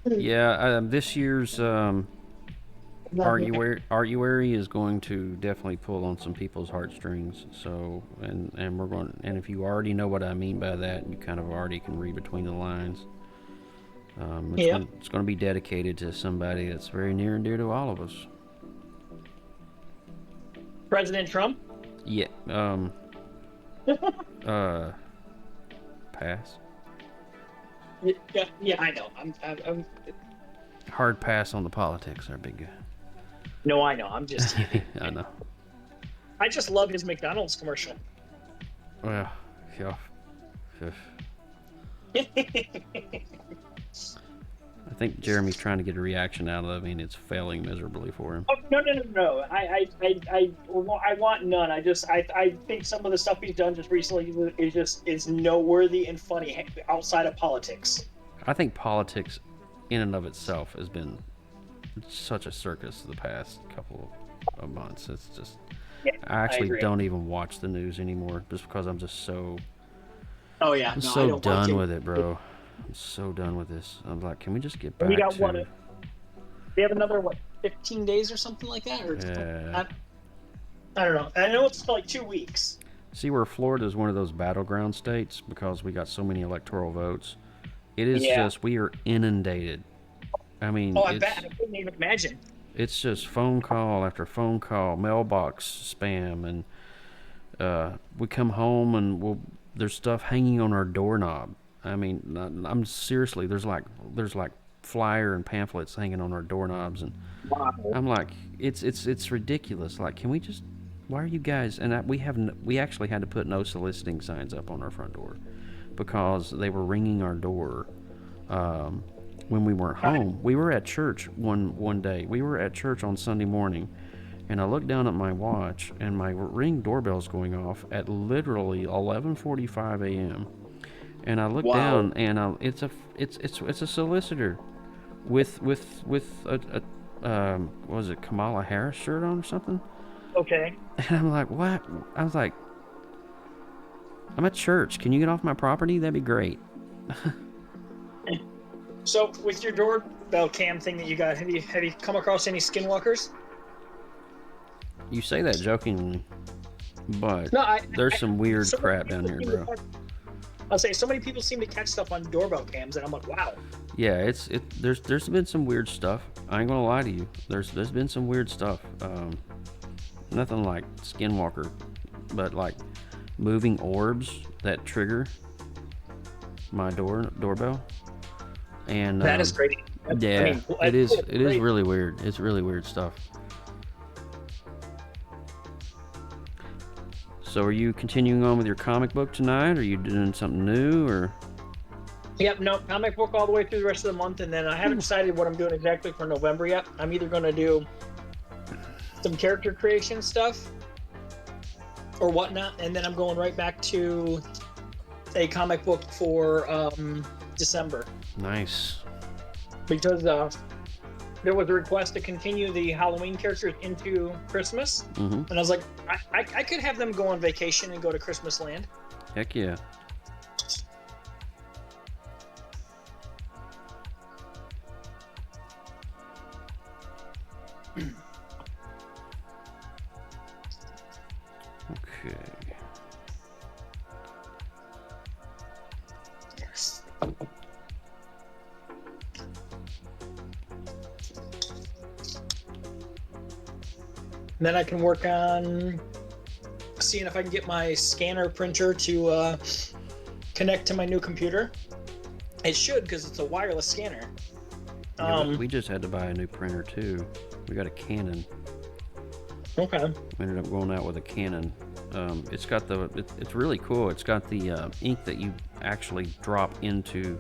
Yeah, this year's Artuary is going to definitely pull on some people's heartstrings. So, and if you already know what I mean by that, you kind of already can read between the lines. It's going to be dedicated to somebody that's very near and dear to all of us. President Trump? Yeah. Pass. Yeah, I know. I'm hard pass on the politics, our big guy. No, I know. I'm just. I know. I just love his McDonald's commercial. Well, yeah. I think Jeremy's trying to get a reaction out of me, and it's failing miserably for him. Oh, no. I want none. I think some of the stuff he's done just recently is noteworthy and funny outside of politics. I think politics, in and of itself, has been such a circus the past couple of months. It's just I actually don't even watch the news anymore, just because I'm just so. Oh yeah, I'm so done with it, bro. I'm so done with this. I'm like, can we just get back we got to... We have another, 15 days or something like that? Or yeah. I don't know. I know it's like 2 weeks. See, where Florida is one of those battleground states because we got so many electoral votes. It is just, we are inundated. I mean... I bet. I couldn't even imagine. It's just phone call after phone call, mailbox spam, and we come home and there's stuff hanging on our doorknob. I mean, I'm seriously. There's like flyer and pamphlets hanging on our doorknobs, and I'm like, it's ridiculous. Like, can we just? Why are you guys? And we actually had to put no soliciting signs up on our front door because they were ringing our door when we weren't home. We were at church one day. We were at church on Sunday morning, and I looked down at my watch, and my Ring doorbell's going off at literally 11:45 a.m. And I look down, and it's a solicitor with a was it Kamala Harris shirt on or something? Okay. And I'm like, what? I was like, I'm at church. Can you get off my property? That'd be great. So with your doorbell cam thing that you got, have you come across any skinwalkers? You say that jokingly, but there's some weird crap down here, bro. I'll say so many people seem to catch stuff on doorbell cams, and I'm like, wow. Yeah, there's been some weird stuff. I ain't gonna lie to you. There's been some weird stuff. Nothing like Skinwalker, but like moving orbs that trigger my doorbell. And That is great. Yeah, I mean, it is really weird. It's really weird stuff. So are you continuing on with your comic book tonight? Are you doing something new, or? Yep, no, comic book all the way through the rest of the month, and then I haven't decided what I'm doing exactly for November yet. I'm either going to do some character creation stuff or whatnot, and then I'm going right back to a comic book for December. Nice. Because there was a request to continue the Halloween characters into Christmas, and I was like, I could have them go on vacation and go to Christmas land. Heck yeah. Okay. Yes. Then I can work on seeing if I can get my scanner printer to connect to my new computer. It should, because it's a wireless scanner. Yeah, we just had to buy a new printer too. We got a Canon. Okay. We ended up going out with a Canon. It's got it's really cool. It's got the ink that you actually drop into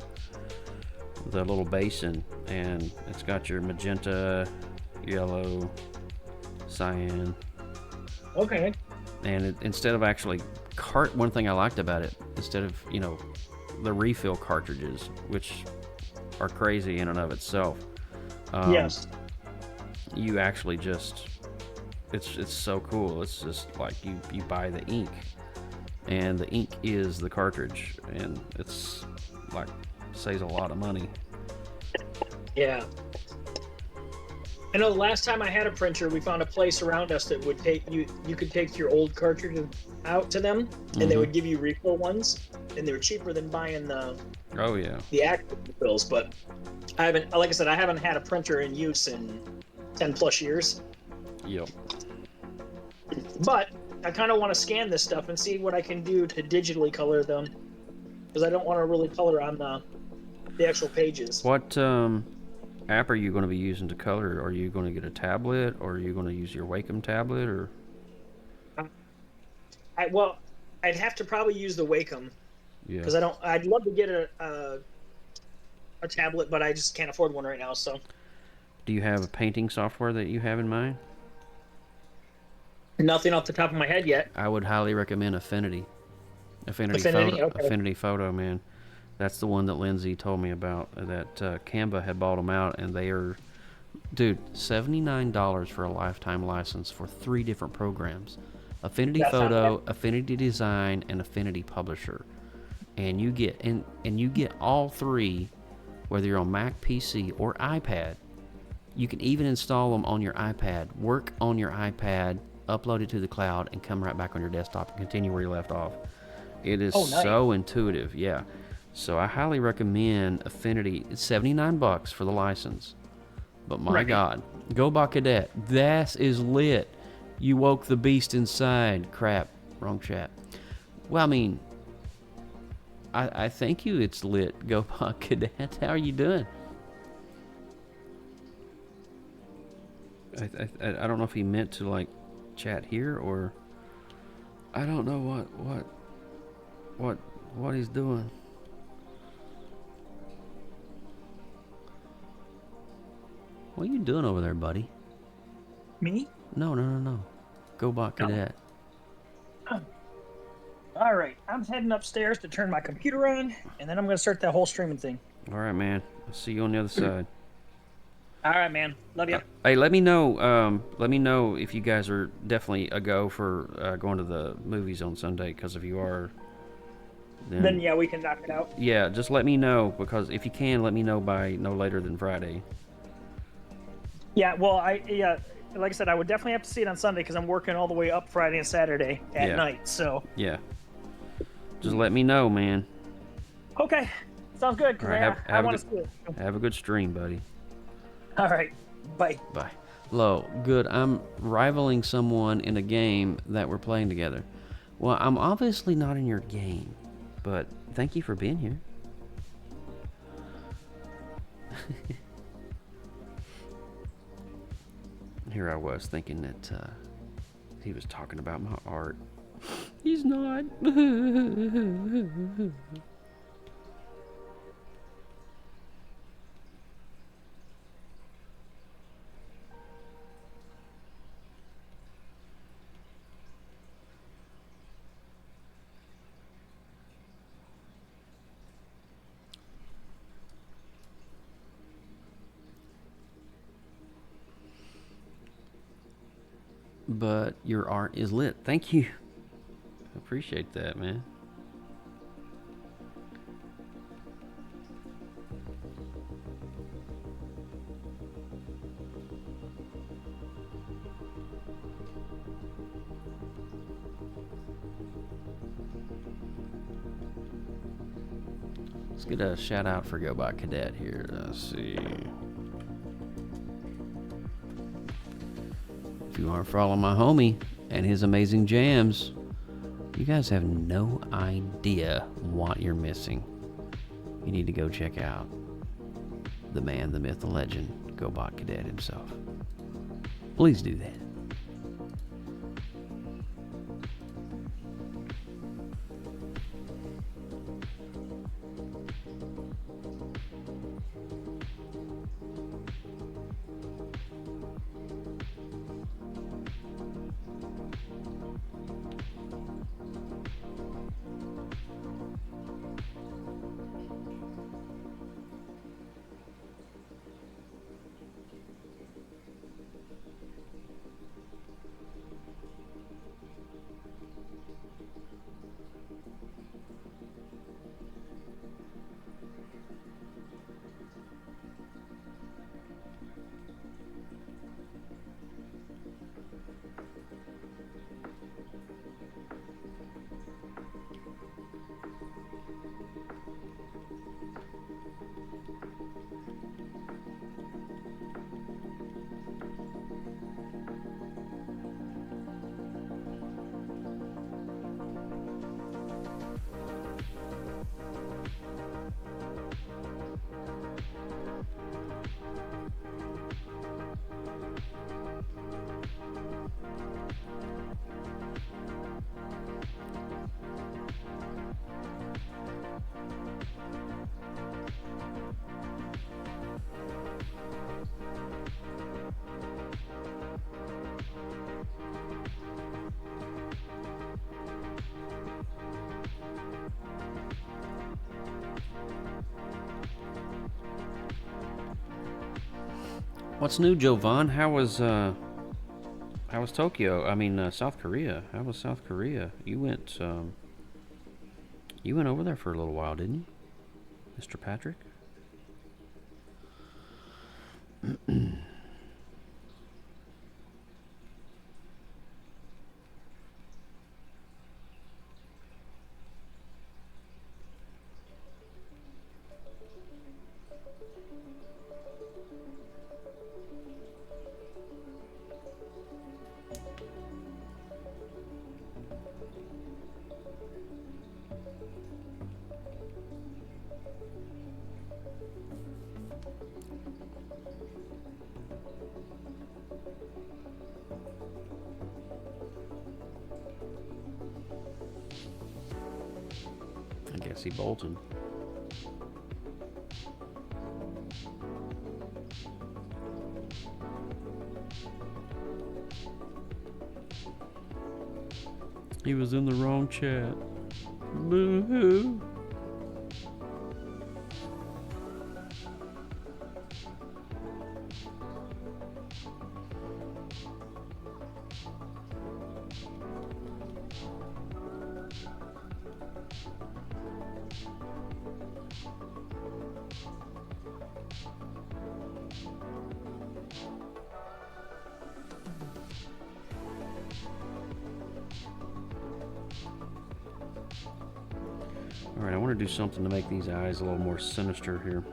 the little basin, and it's got your magenta, yellow, cyan. Okay. And instead of actually one thing I liked about it, instead of the refill cartridges, which are crazy in and of itself. Yes. You actually just it's so cool. It's just like you buy the ink, and the ink is the cartridge, and it's like saves a lot of money. Yeah. I know the last time I had a printer, we found a place around us that would take you could take your old cartridges out to them, and they would give you refill ones, and they were cheaper than buying the actual refills. But I haven't, like I said, I haven't had a printer in use in 10 plus years. Yep. But I kind of want to scan this stuff and see what I can do to digitally color them, because I don't want to really color on the actual pages. What app are you going to be using to color? Are you going to get a tablet, or are you going to use your Wacom tablet, or? I'd have to probably use the Wacom. Yeah. Because I'd love to get a tablet, but I just can't afford one right now. So. Do you have a painting software that you have in mind? Nothing off the top of my head yet. I would highly recommend Affinity. Okay. Affinity Photo, man. That's the one that Lindsay told me about. That Canva had bought them out, and they are, dude, $79 for a lifetime license for 3 different programs: Affinity Photo, Affinity Design, and Affinity Publisher. And you get you get all 3, whether you're on Mac, PC, or iPad. You can even install them on your iPad, work on your iPad, upload it to the cloud, and come right back on your desktop and continue where you left off. It is so intuitive, yeah. So I highly recommend Affinity. It's $79 for the license. But my God, go buy Cadet. That is lit. You woke the beast inside. Crap, wrong chat. Well, I mean, I thank you. It's lit. Go buy Cadet. How are you doing? I don't know if he meant to like chat here, or I don't know what he's doing. What are you doing over there, buddy? Me? No. Go buy Cadet. Oh. All right, I'm heading upstairs to turn my computer on, and then I'm going to start that whole streaming thing. All right, man. I'll see you on the other side. All right, man. Love you. Hey, let me know. Let me know if you guys are definitely a go for going to the movies on Sunday. Because if you are, then yeah, we can knock it out. Yeah, just let me know, because if you can, let me know by no later than Friday. Yeah, well, like I said, I would definitely have to see it on Sunday, because I'm working all the way up Friday and Saturday at night. So yeah, just let me know, man. Okay, sounds good. All right, I want to see it. Have a good stream, buddy. All right, bye. Bye. Lo, good. I'm rivaling someone in a game that we're playing together. Well, I'm obviously not in your game, but thank you for being here. Here I was thinking that he was talking about my art. He's not. But your art is lit. Thank you. I appreciate that, man. Let's get a shout out for Go By Cadet here. Let's see. If you aren't following my homie and his amazing jams, you guys have no idea what you're missing. You need to go check out the man, the myth, the legend, Go By Cadet himself. Please do that. What's new, Jovan? How was Tokyo? I mean, South Korea. How was South Korea? You went over there for a little while, didn't you, Mr. Patrick? Bolton. He was in the wrong chat. Boo-hoo. Alright, I want to do something to make these eyes a little more sinister here.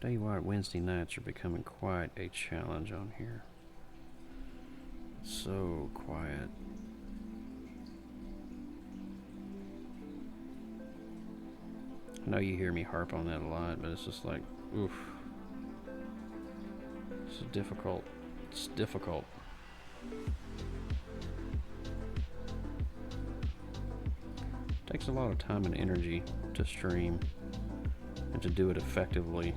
Tell you what, Wednesday nights are becoming quite a challenge on here. So quiet. I know you hear me harp on that a lot, but it's just like, oof. It's difficult. It's difficult. It takes a lot of time and energy to stream and to do it effectively.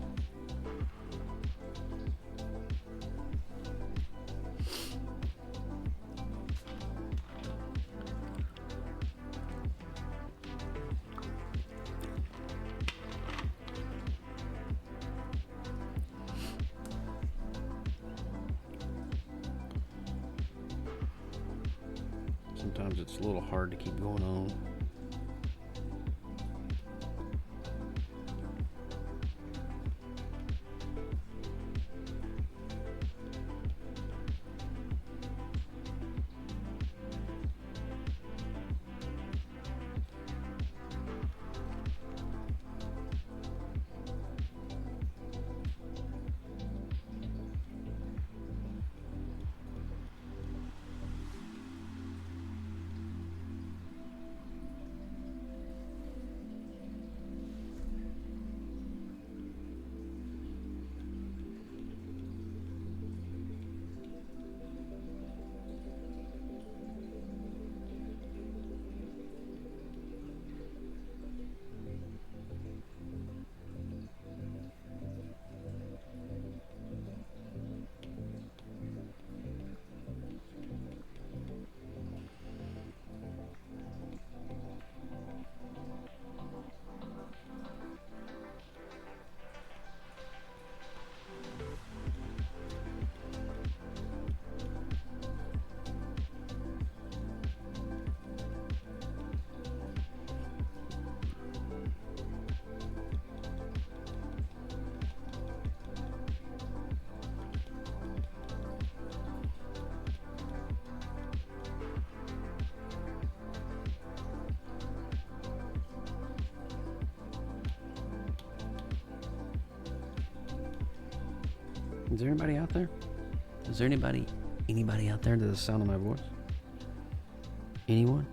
Sometimes it's a little hard to keep going on. Is there anybody out there? Is there anybody out there to the sound of my voice? Anyone?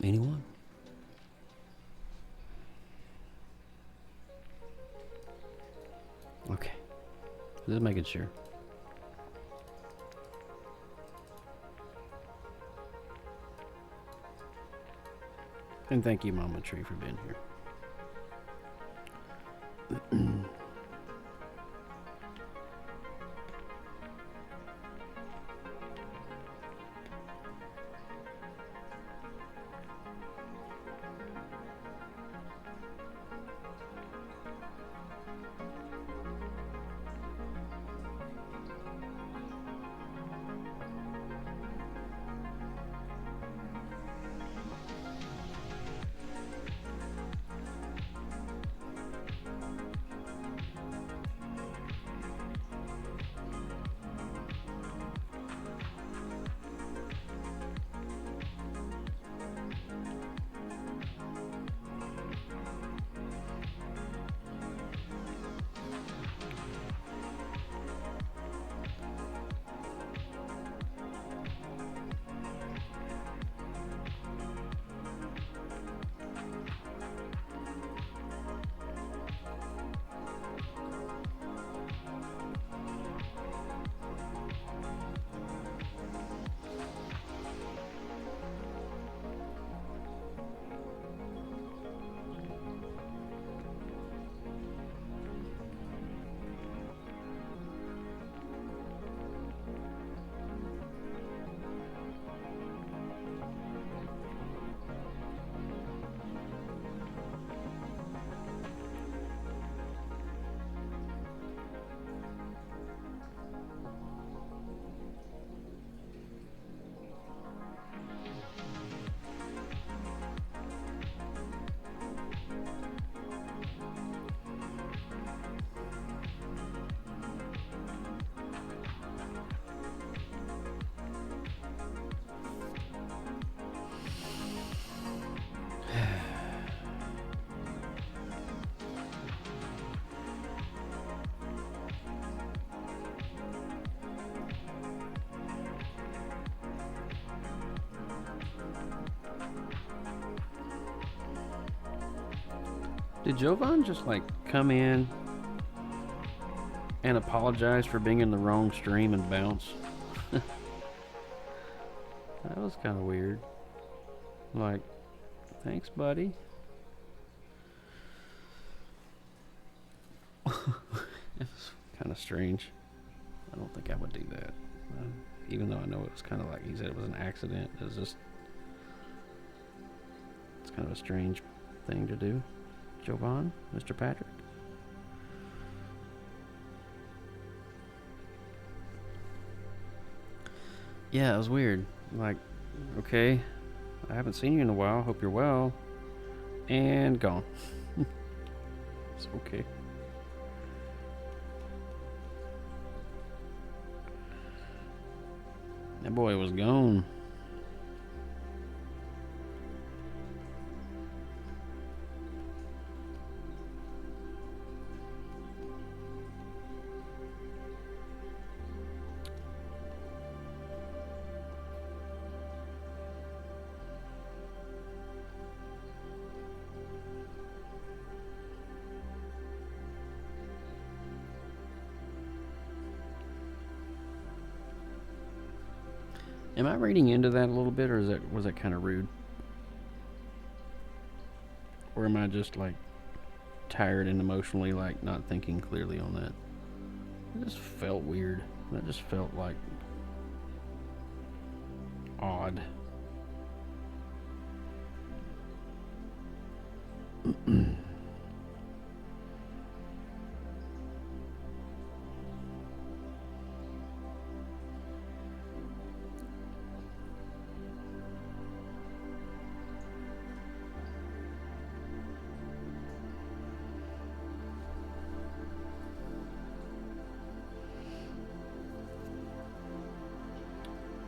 Anyone? Okay. Just making sure. And thank you, Mama Tree, for being here. Did Jovan just like come in and apologize for being in the wrong stream and bounce? That was kind of weird. Like, thanks, buddy. It was kind of strange. I don't think I would do that. Even though I know it was kind of like he said it was an accident. It was just, it's kind of a strange thing to do. Jovan, Mr. Patrick. Yeah, it was weird. Like, okay, I haven't seen you in a while. Hope you're well. And gone. It's okay. That boy was gone. Am I reading into that a little bit, or was that kind of rude? Or am I just like tired and emotionally like not thinking clearly on that? It just felt weird. That just felt like odd.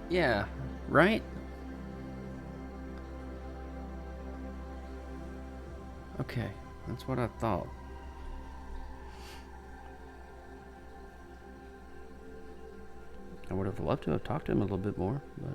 Yeah, right? Okay, that's what I thought. I would have loved to have talked to him a little bit more, but...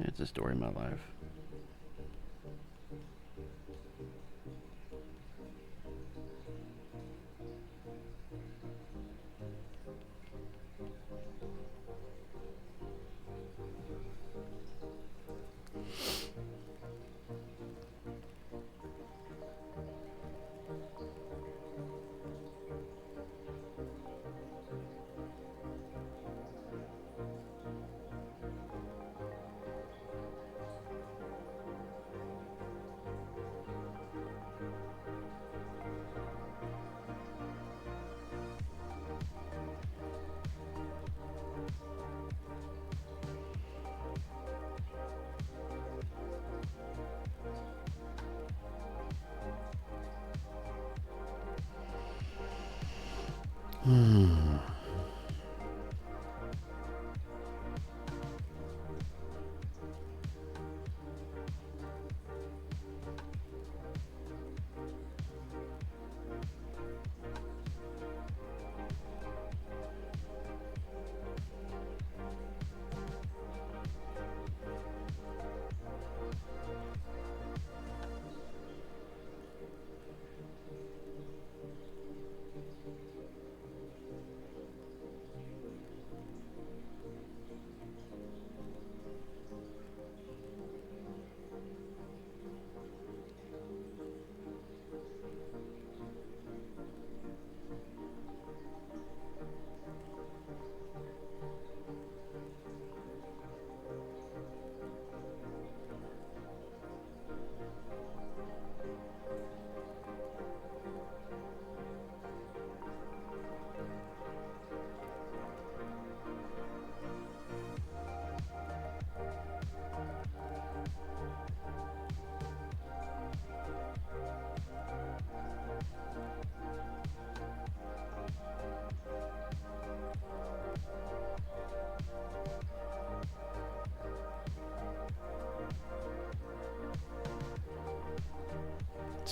It's a story of my life.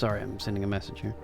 Sorry, I'm sending a message here.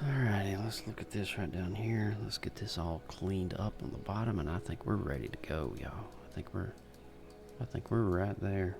Alrighty, let's look at this right down here. Let's get this all cleaned up on the bottom, and I think we're ready to go, y'all. I think we're right there.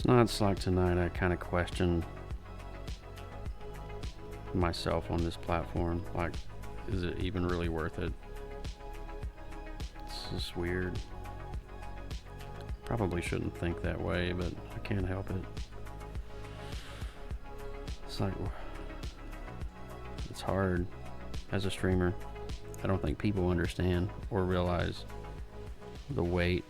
It's like tonight I kind of questioned myself on this platform. Like, is it even really worth it? It's just weird. Probably shouldn't think that way, but I can't help it. It's like, it's hard as a streamer. I don't think people understand or realize the weight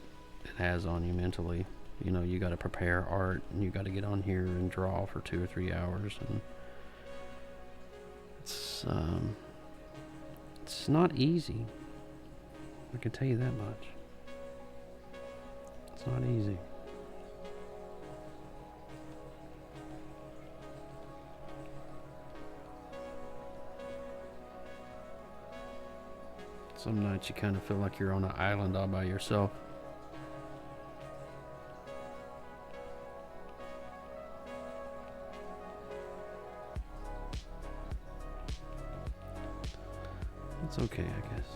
it has on you mentally. You know, you got to prepare art, and you got to get on here and draw for 2 or 3 hours, and it's not easy. I can tell you that much. It's not easy. Some nights you kind of feel like you're on an island all by yourself. It's okay, I guess.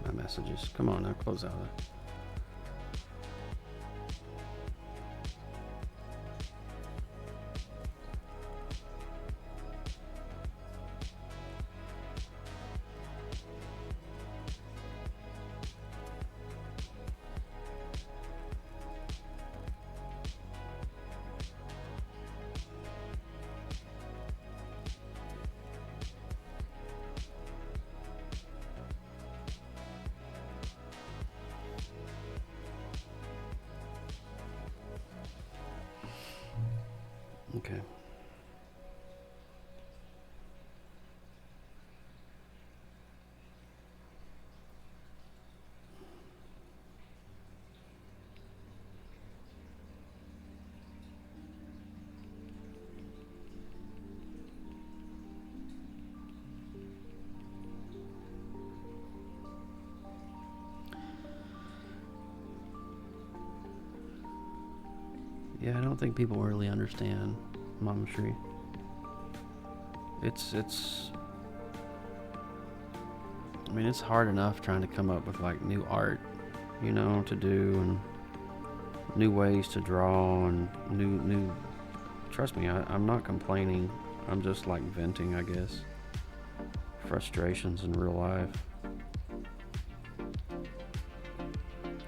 My messages. Come on now, close out of it. Okay. Yeah, I don't think people really understand Mama Tree. It's I mean, it's hard enough trying to come up with like new art, you know, to do, and new ways to draw, and new trust me, I'm not complaining. I'm just like venting, I guess, frustrations in real life.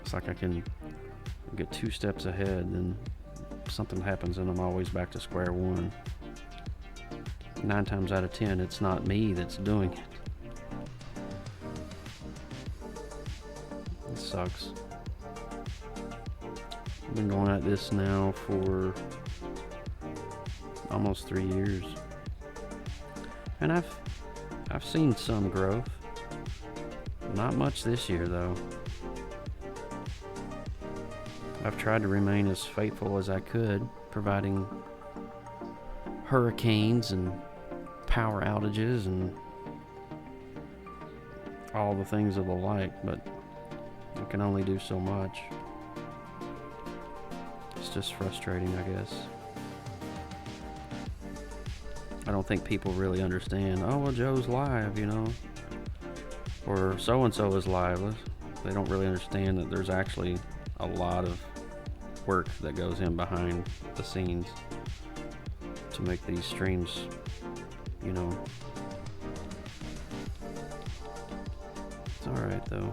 It's like I can get 2 steps ahead, then something happens and I'm always back to square one. 9 times out of 10, it's not me that's doing it. It sucks. I've been going at this now for almost 3 years. And I've seen some growth. Not much this year though. I've tried to remain as faithful as I could, providing hurricanes and power outages and all the things of the like, but I can only do so much. It's just frustrating, I guess. I don't think people really understand, oh, well, Joe's live, you know, or so-and-so is live. They don't really understand that there's actually a lot of work that goes in behind the scenes to make these streams, you know. It's alright though.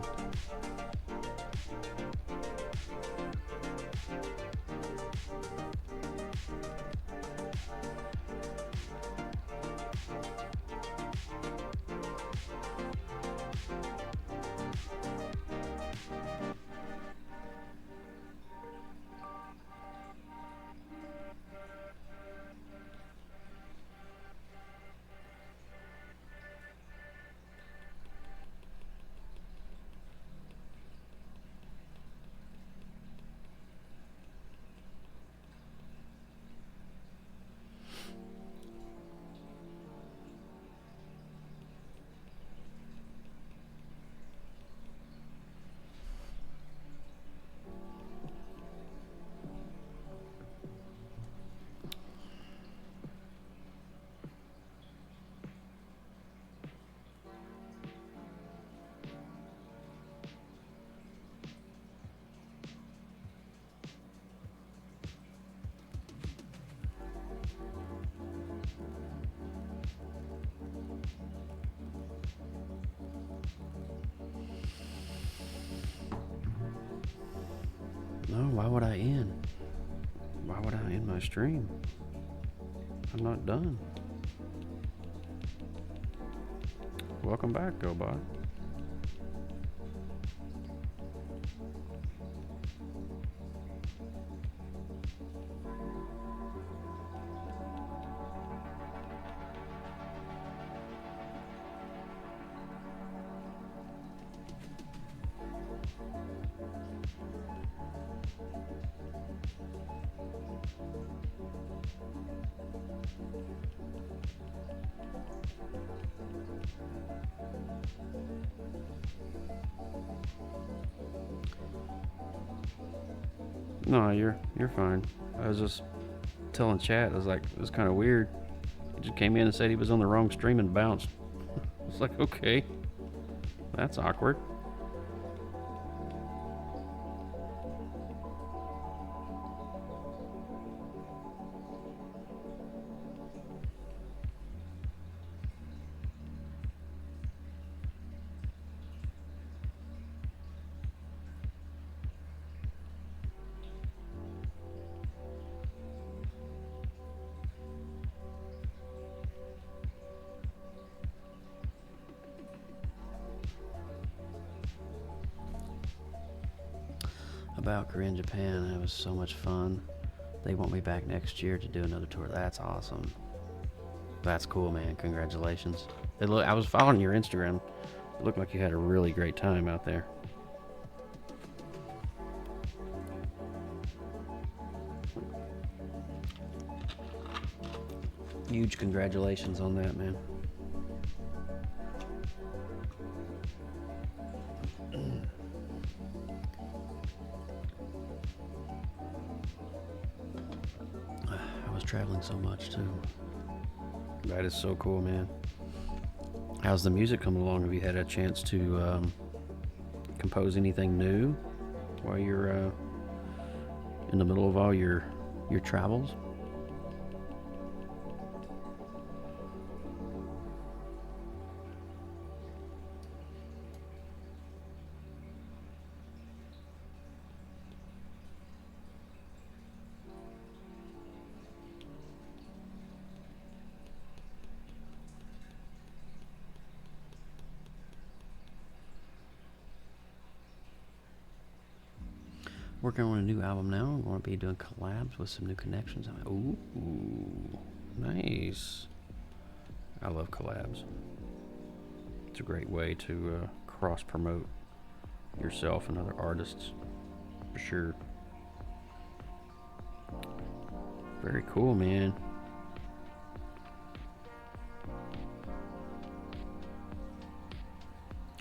No, why would I end? Why would I end my stream? I'm not done. Welcome back, GoBot. No, you're fine. I was just telling chat, I was like, it was kind of weird. He just came in and said he was on the wrong stream and bounced. I was like, okay, that's awkward. About Korean Japan, it was so much fun They want me back next year to do another tour. That's awesome. That's cool, man. Congratulations. I was following your Instagram. It looked like you had a really great time out there. Huge congratulations on that, man. I was traveling so much too. That is so cool, man. How's the music coming along? Have you had a chance to compose anything new while you're in the middle of all your travels? Working on a new album now. I'm going to be doing collabs with some new connections. Ooh, nice. I love collabs. It's a great way to cross-promote yourself and other artists, for sure. Very cool, man.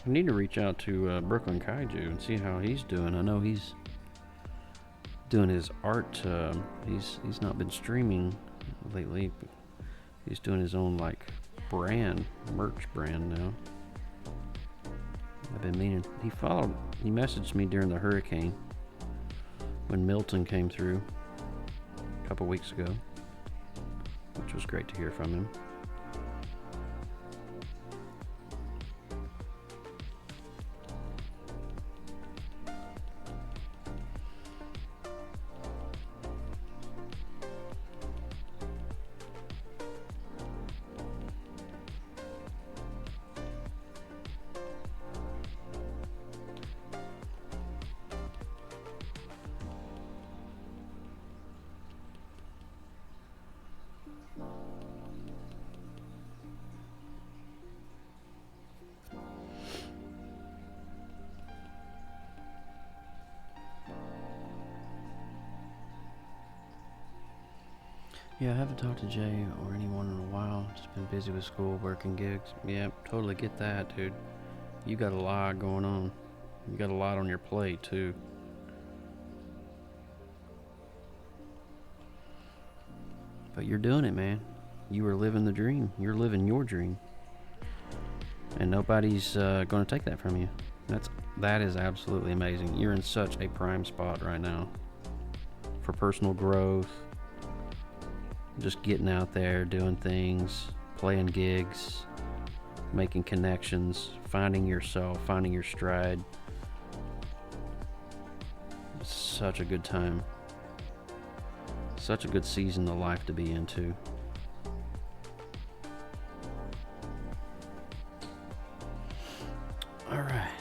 I need to reach out to Brooklyn Kaiju and see how he's doing. I know he's doing his art. He's not been streaming lately. He's doing his own like merch brand now. I've been meaning. He messaged me during the hurricane when Milton came through a couple weeks ago, which was great to hear from him. Yeah, I haven't talked to Jay or anyone in a while. Just been busy with school, work, and gigs. Yeah, totally get that, dude. You got a lot going on. You got a lot on your plate, too. But you're doing it, man. You are living the dream. You're living your dream. And nobody's going to take that from you. That is absolutely amazing. You're in such a prime spot right now for personal growth. Just getting out there, doing things, playing gigs, making connections, finding yourself, finding your stride. It's such a good time. Such a good season of life to be into. All right.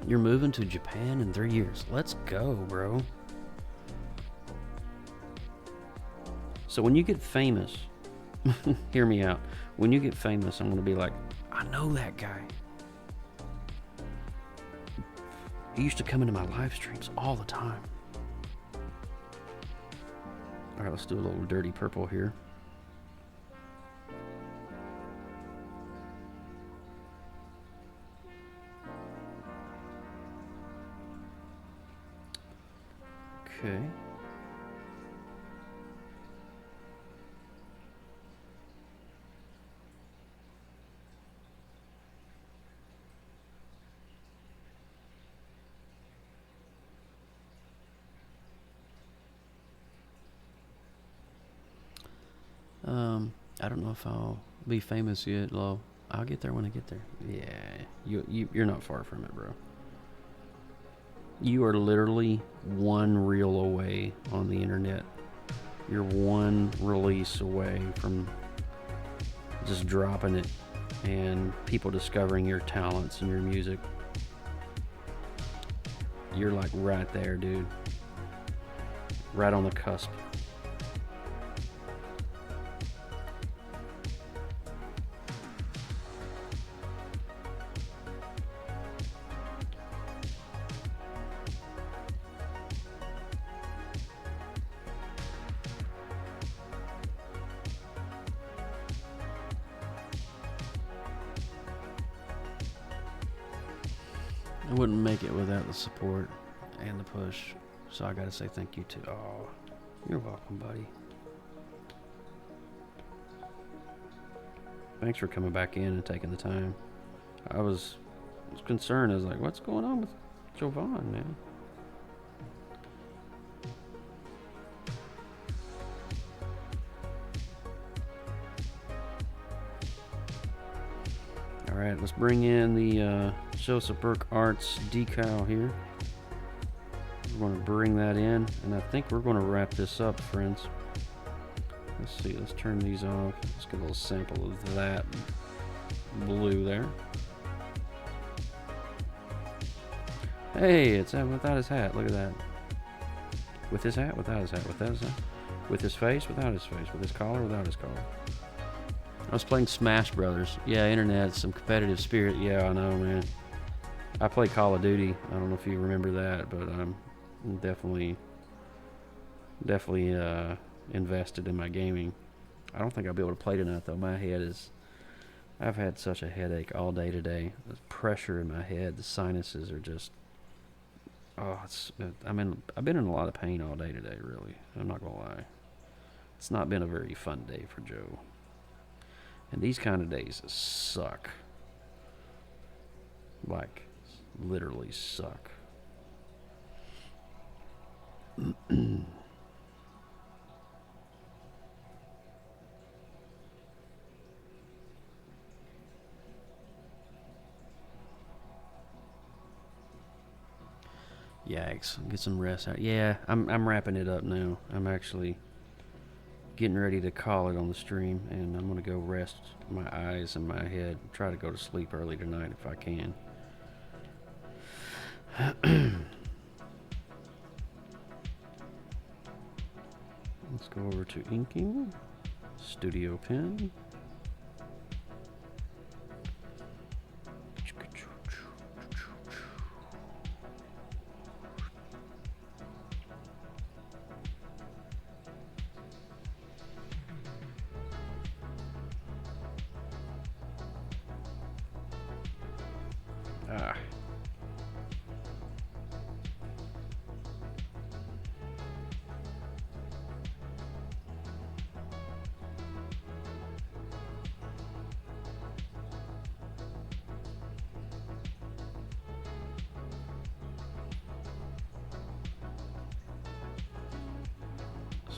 You're moving to Japan in 3 years. Let's go, bro. So when you get famous, hear me out. When you get famous, I'm going to be like, I know that guy. He used to come into my live streams all the time. All right, let's do a little Dirty Purple here. Okay. I don't know if I'll be famous yet, Lo. I'll get there when I get there. Yeah, you're not far from it, bro. You are literally one reel away on the internet. You're one release away from just dropping it and people discovering your talents and your music. You're like right there, dude. Right on the cusp. I wouldn't make it without the support and the push, so I gotta say thank you too. Oh, you're welcome, buddy. Thanks for coming back in and taking the time. I was concerned. I was like, what's going on with Jovan, man? Alright, let's bring in the Joseph Burke Arts decal here. We're going to bring that in, and I think we're going to wrap this up, friends. Let's see, let's turn these off. Let's get a little sample of that blue there. Hey, it's without his hat. Look at that. With his hat, without his hat, without his hat. With his face, without his face. With his collar, without his collar. I was playing Smash Brothers. Yeah, internet, some competitive spirit. Yeah, I know, man. I play Call of Duty. I don't know if you remember that, but I'm definitely invested in my gaming. I don't think I'll be able to play tonight, though. My head is... I've had such a headache all day today. The pressure in my head, the sinuses are just... Oh, I've been in a lot of pain all day today, really. I'm not going to lie. It's not been a very fun day for Joe. And these kind of days suck. Like, literally suck. Yikes. Get some rest out. Yeah, I'm wrapping it up now. I'm actually getting ready to call it on the stream, and I'm going to go rest my eyes and my head. Try to go to sleep early tonight if I can. Let's go over to inking. Studio pen.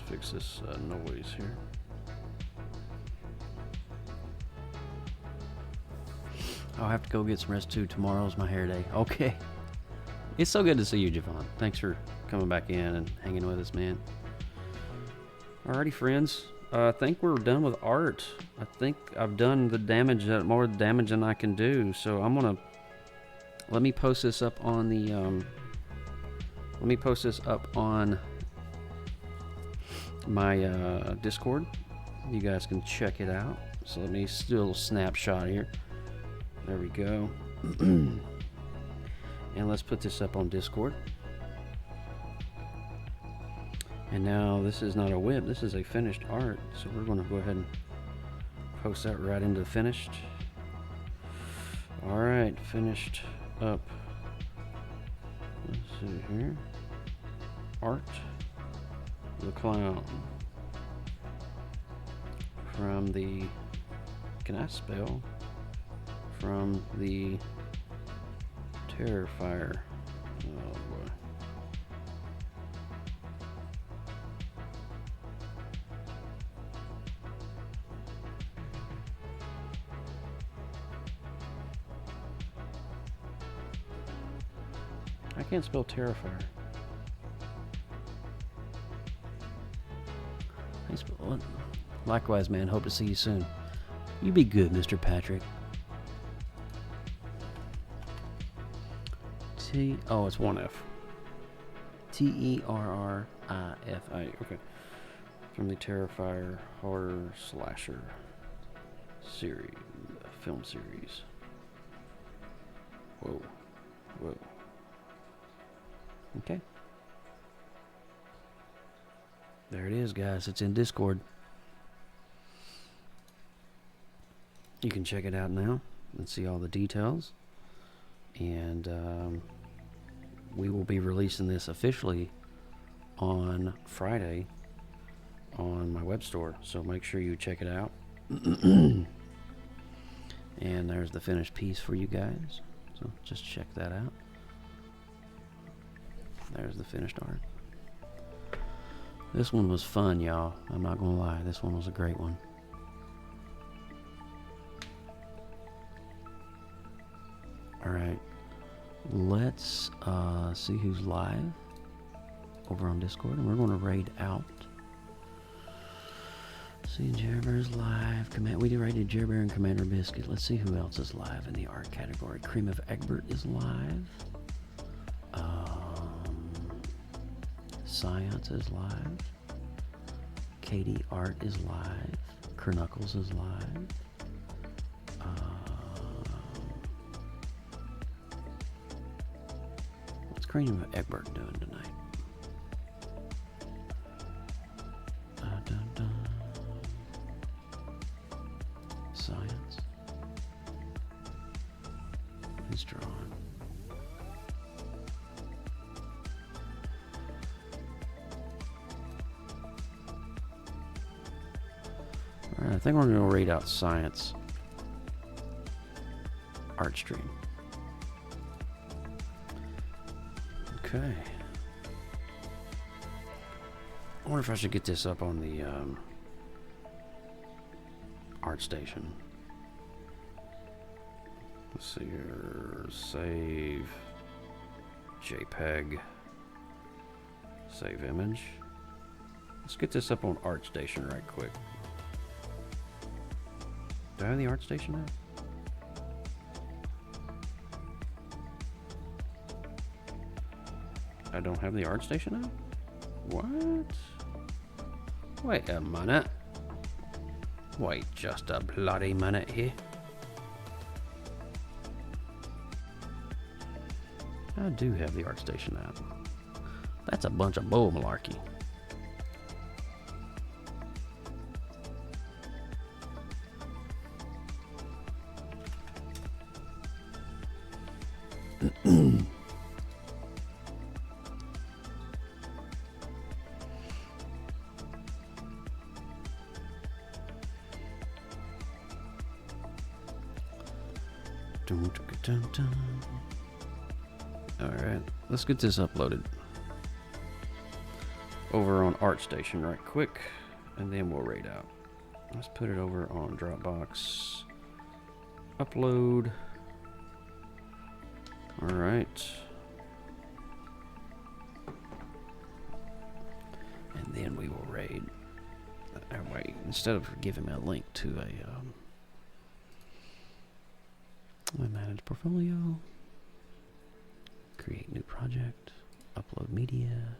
Fix this noise here. I'll have to go get some rest too. Tomorrow's my hair day. Okay. It's so good to see you, Javon. Thanks for coming back in and hanging with us, man. Alrighty, friends. I think we're done with art. I think I've done the damage, more damage than I can do. So I'm gonna let me post this up on the my Discord. You guys can check it out. So let me do a little snapshot here. There we go. And let's put this up on Discord. And now this is not a whip, this is a finished art. So we're going to go ahead and post that right into finished. Alright, finished up. Let's see here. Art. The clown. From the... Can I spell? From the Terrifier. Oh boy. I can't spell Terrifier. Likewise, man. Hope to see you soon. You be good, Mr. Patrick. Oh, it's 1F. Terrifier. Okay. From the Terrifier horror slasher series, film series. Whoa. Whoa. Okay. There it is, guys. It's in Discord. You can check it out now and see all the details. And we will be releasing this officially on Friday on my web store. So make sure you check it out. And there's the finished piece for you guys. So just check that out. There's the finished art. This one was fun, y'all. I'm not gonna lie. This one was a great one. Alright. Let's see who's live over on Discord. And we're going to raid out. See, Jerbear's live. We raided Jerbear and Commander Biscuit. Let's see who else is live in the art category. Cream of Egbert is live. Science is live. Katie Art is live. Kernuckles is live. What's Cream of Egbert doing tonight? Science. He's drawing. Alright, I think we're going to read out Science art stream. Okay. I wonder if I should get this up on the art station. Let's see here. Save JPEG. Save image. Let's get this up on ArtStation right quick. Do I have the ArtStation now? I don't have the ArtStation now? What? Wait a minute. Wait just a bloody minute here. I do have the ArtStation app. That's a bunch of bull malarkey. Alright, let's get this uploaded over on ArtStation right quick, and then we'll raid out. Let's put it over on Dropbox. Upload. Alright. And then we will raid. Wait, instead of giving me a link to I manage portfolio, create new project, upload media,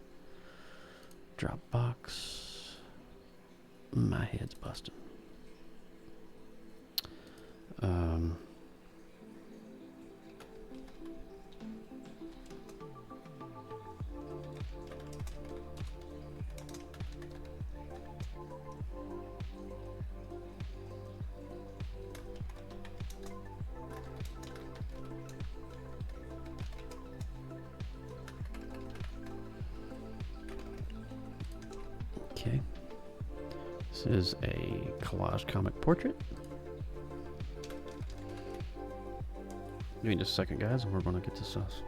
Dropbox. My head's busting. Okay. This is a collage comic portrait. Give me just a second, guys, and we're going to get this sauce.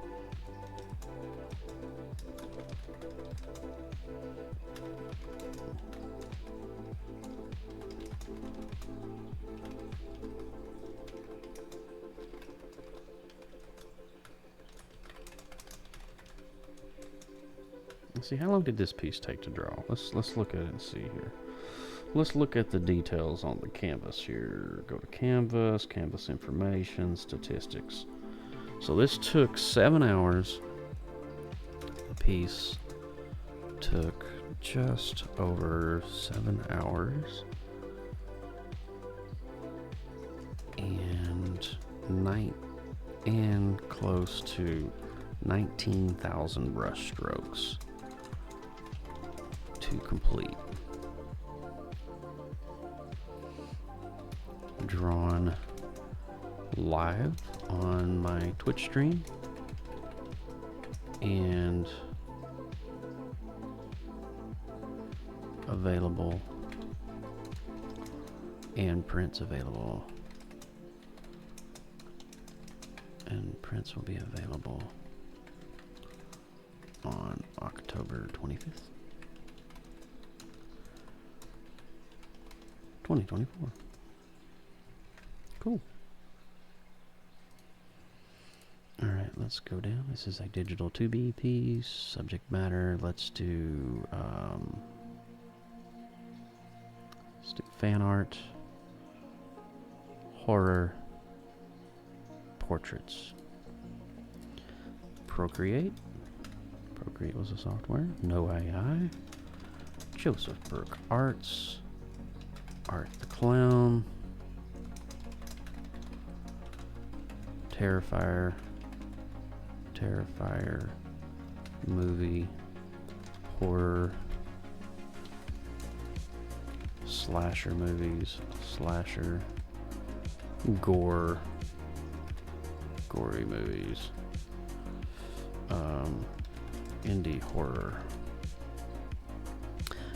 Let's see, how long did this piece take to draw? Let's look at it and see here. Let's look at the details on the canvas here. Go to canvas, canvas information, statistics. So this took 7 hours a piece took just over 7 hours and close to 19,000 brush strokes to complete. Drawn live on my Twitch stream and available, and prints available, and prints will be available on October 25th, 2024. Cool. Alright, let's go down. This is a digital 2B piece. Subject matter, let's do fan art, horror, portraits. ProCreate. ProCreate was a software. No AI. Joseph Burke Arts. Art the Clown. Terrifier. Terrifier. Movie. Horror. Slasher movies. Slasher. Gore. Gory movies. Indie horror.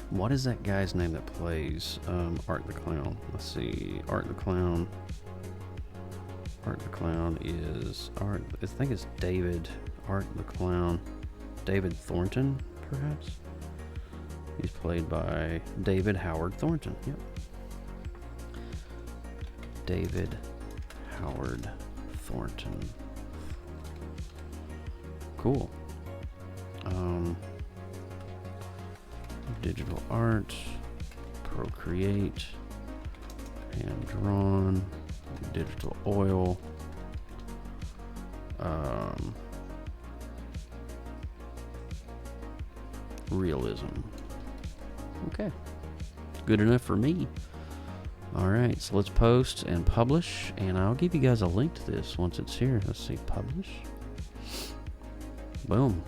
What is that guy's name that plays Art the Clown? Let's see. Art the Clown. Art the Clown is Art. I think it's David. Art the Clown. David Thornton, perhaps. He's played by David Howard Thornton. Yep. David Howard Thornton. Cool. Digital art, ProCreate, hand drawn, digital oil, realism. Okay, good enough for me. Alright, so let's post and publish, and I'll give you guys a link to this once it's here. Let's see, publish. Boom.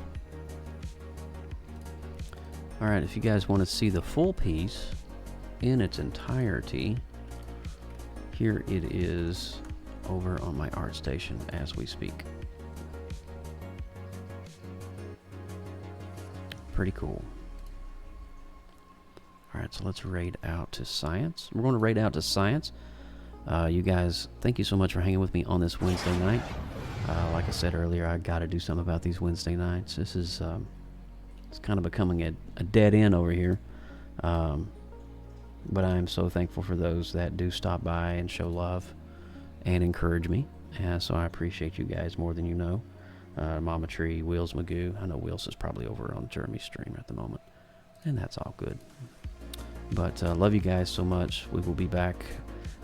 Alright, if you guys want to see the full piece in its entirety, here it is over on my ArtStation as we speak. Pretty cool. Alright, so let's raid out to science. We're going to raid out to science. You guys, thank you so much for hanging with me on this Wednesday night. Like I said earlier, I got to do something about these Wednesday nights. This is it's kind of becoming a dead end over here. But I am so thankful for those that do stop by and show love and encourage me. So I appreciate you guys more than you know. Mama Tree, Wheels Magoo. I know Wheels is probably over on Jeremy's stream at the moment. And that's all good. But love you guys so much. We will be back.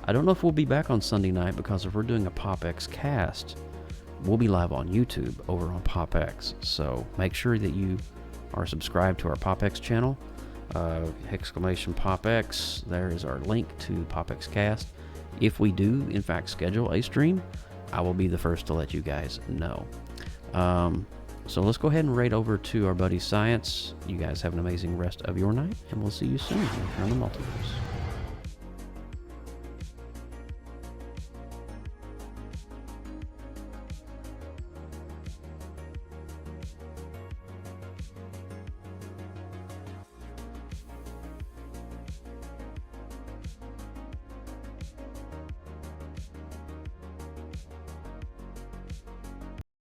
I don't know if we'll be back on Sunday night, because if we're doing a PopX cast, we'll be live on YouTube over on PopX. So make sure that you are subscribed to our PopX channel. Exclamation PopX. There is our link to PopX cast. If we do, in fact, schedule a stream, I will be the first to let you guys know. So let's go ahead and raid over to our buddy Science. You guys have an amazing rest of your night, and we'll see you soon here on the Multiverse.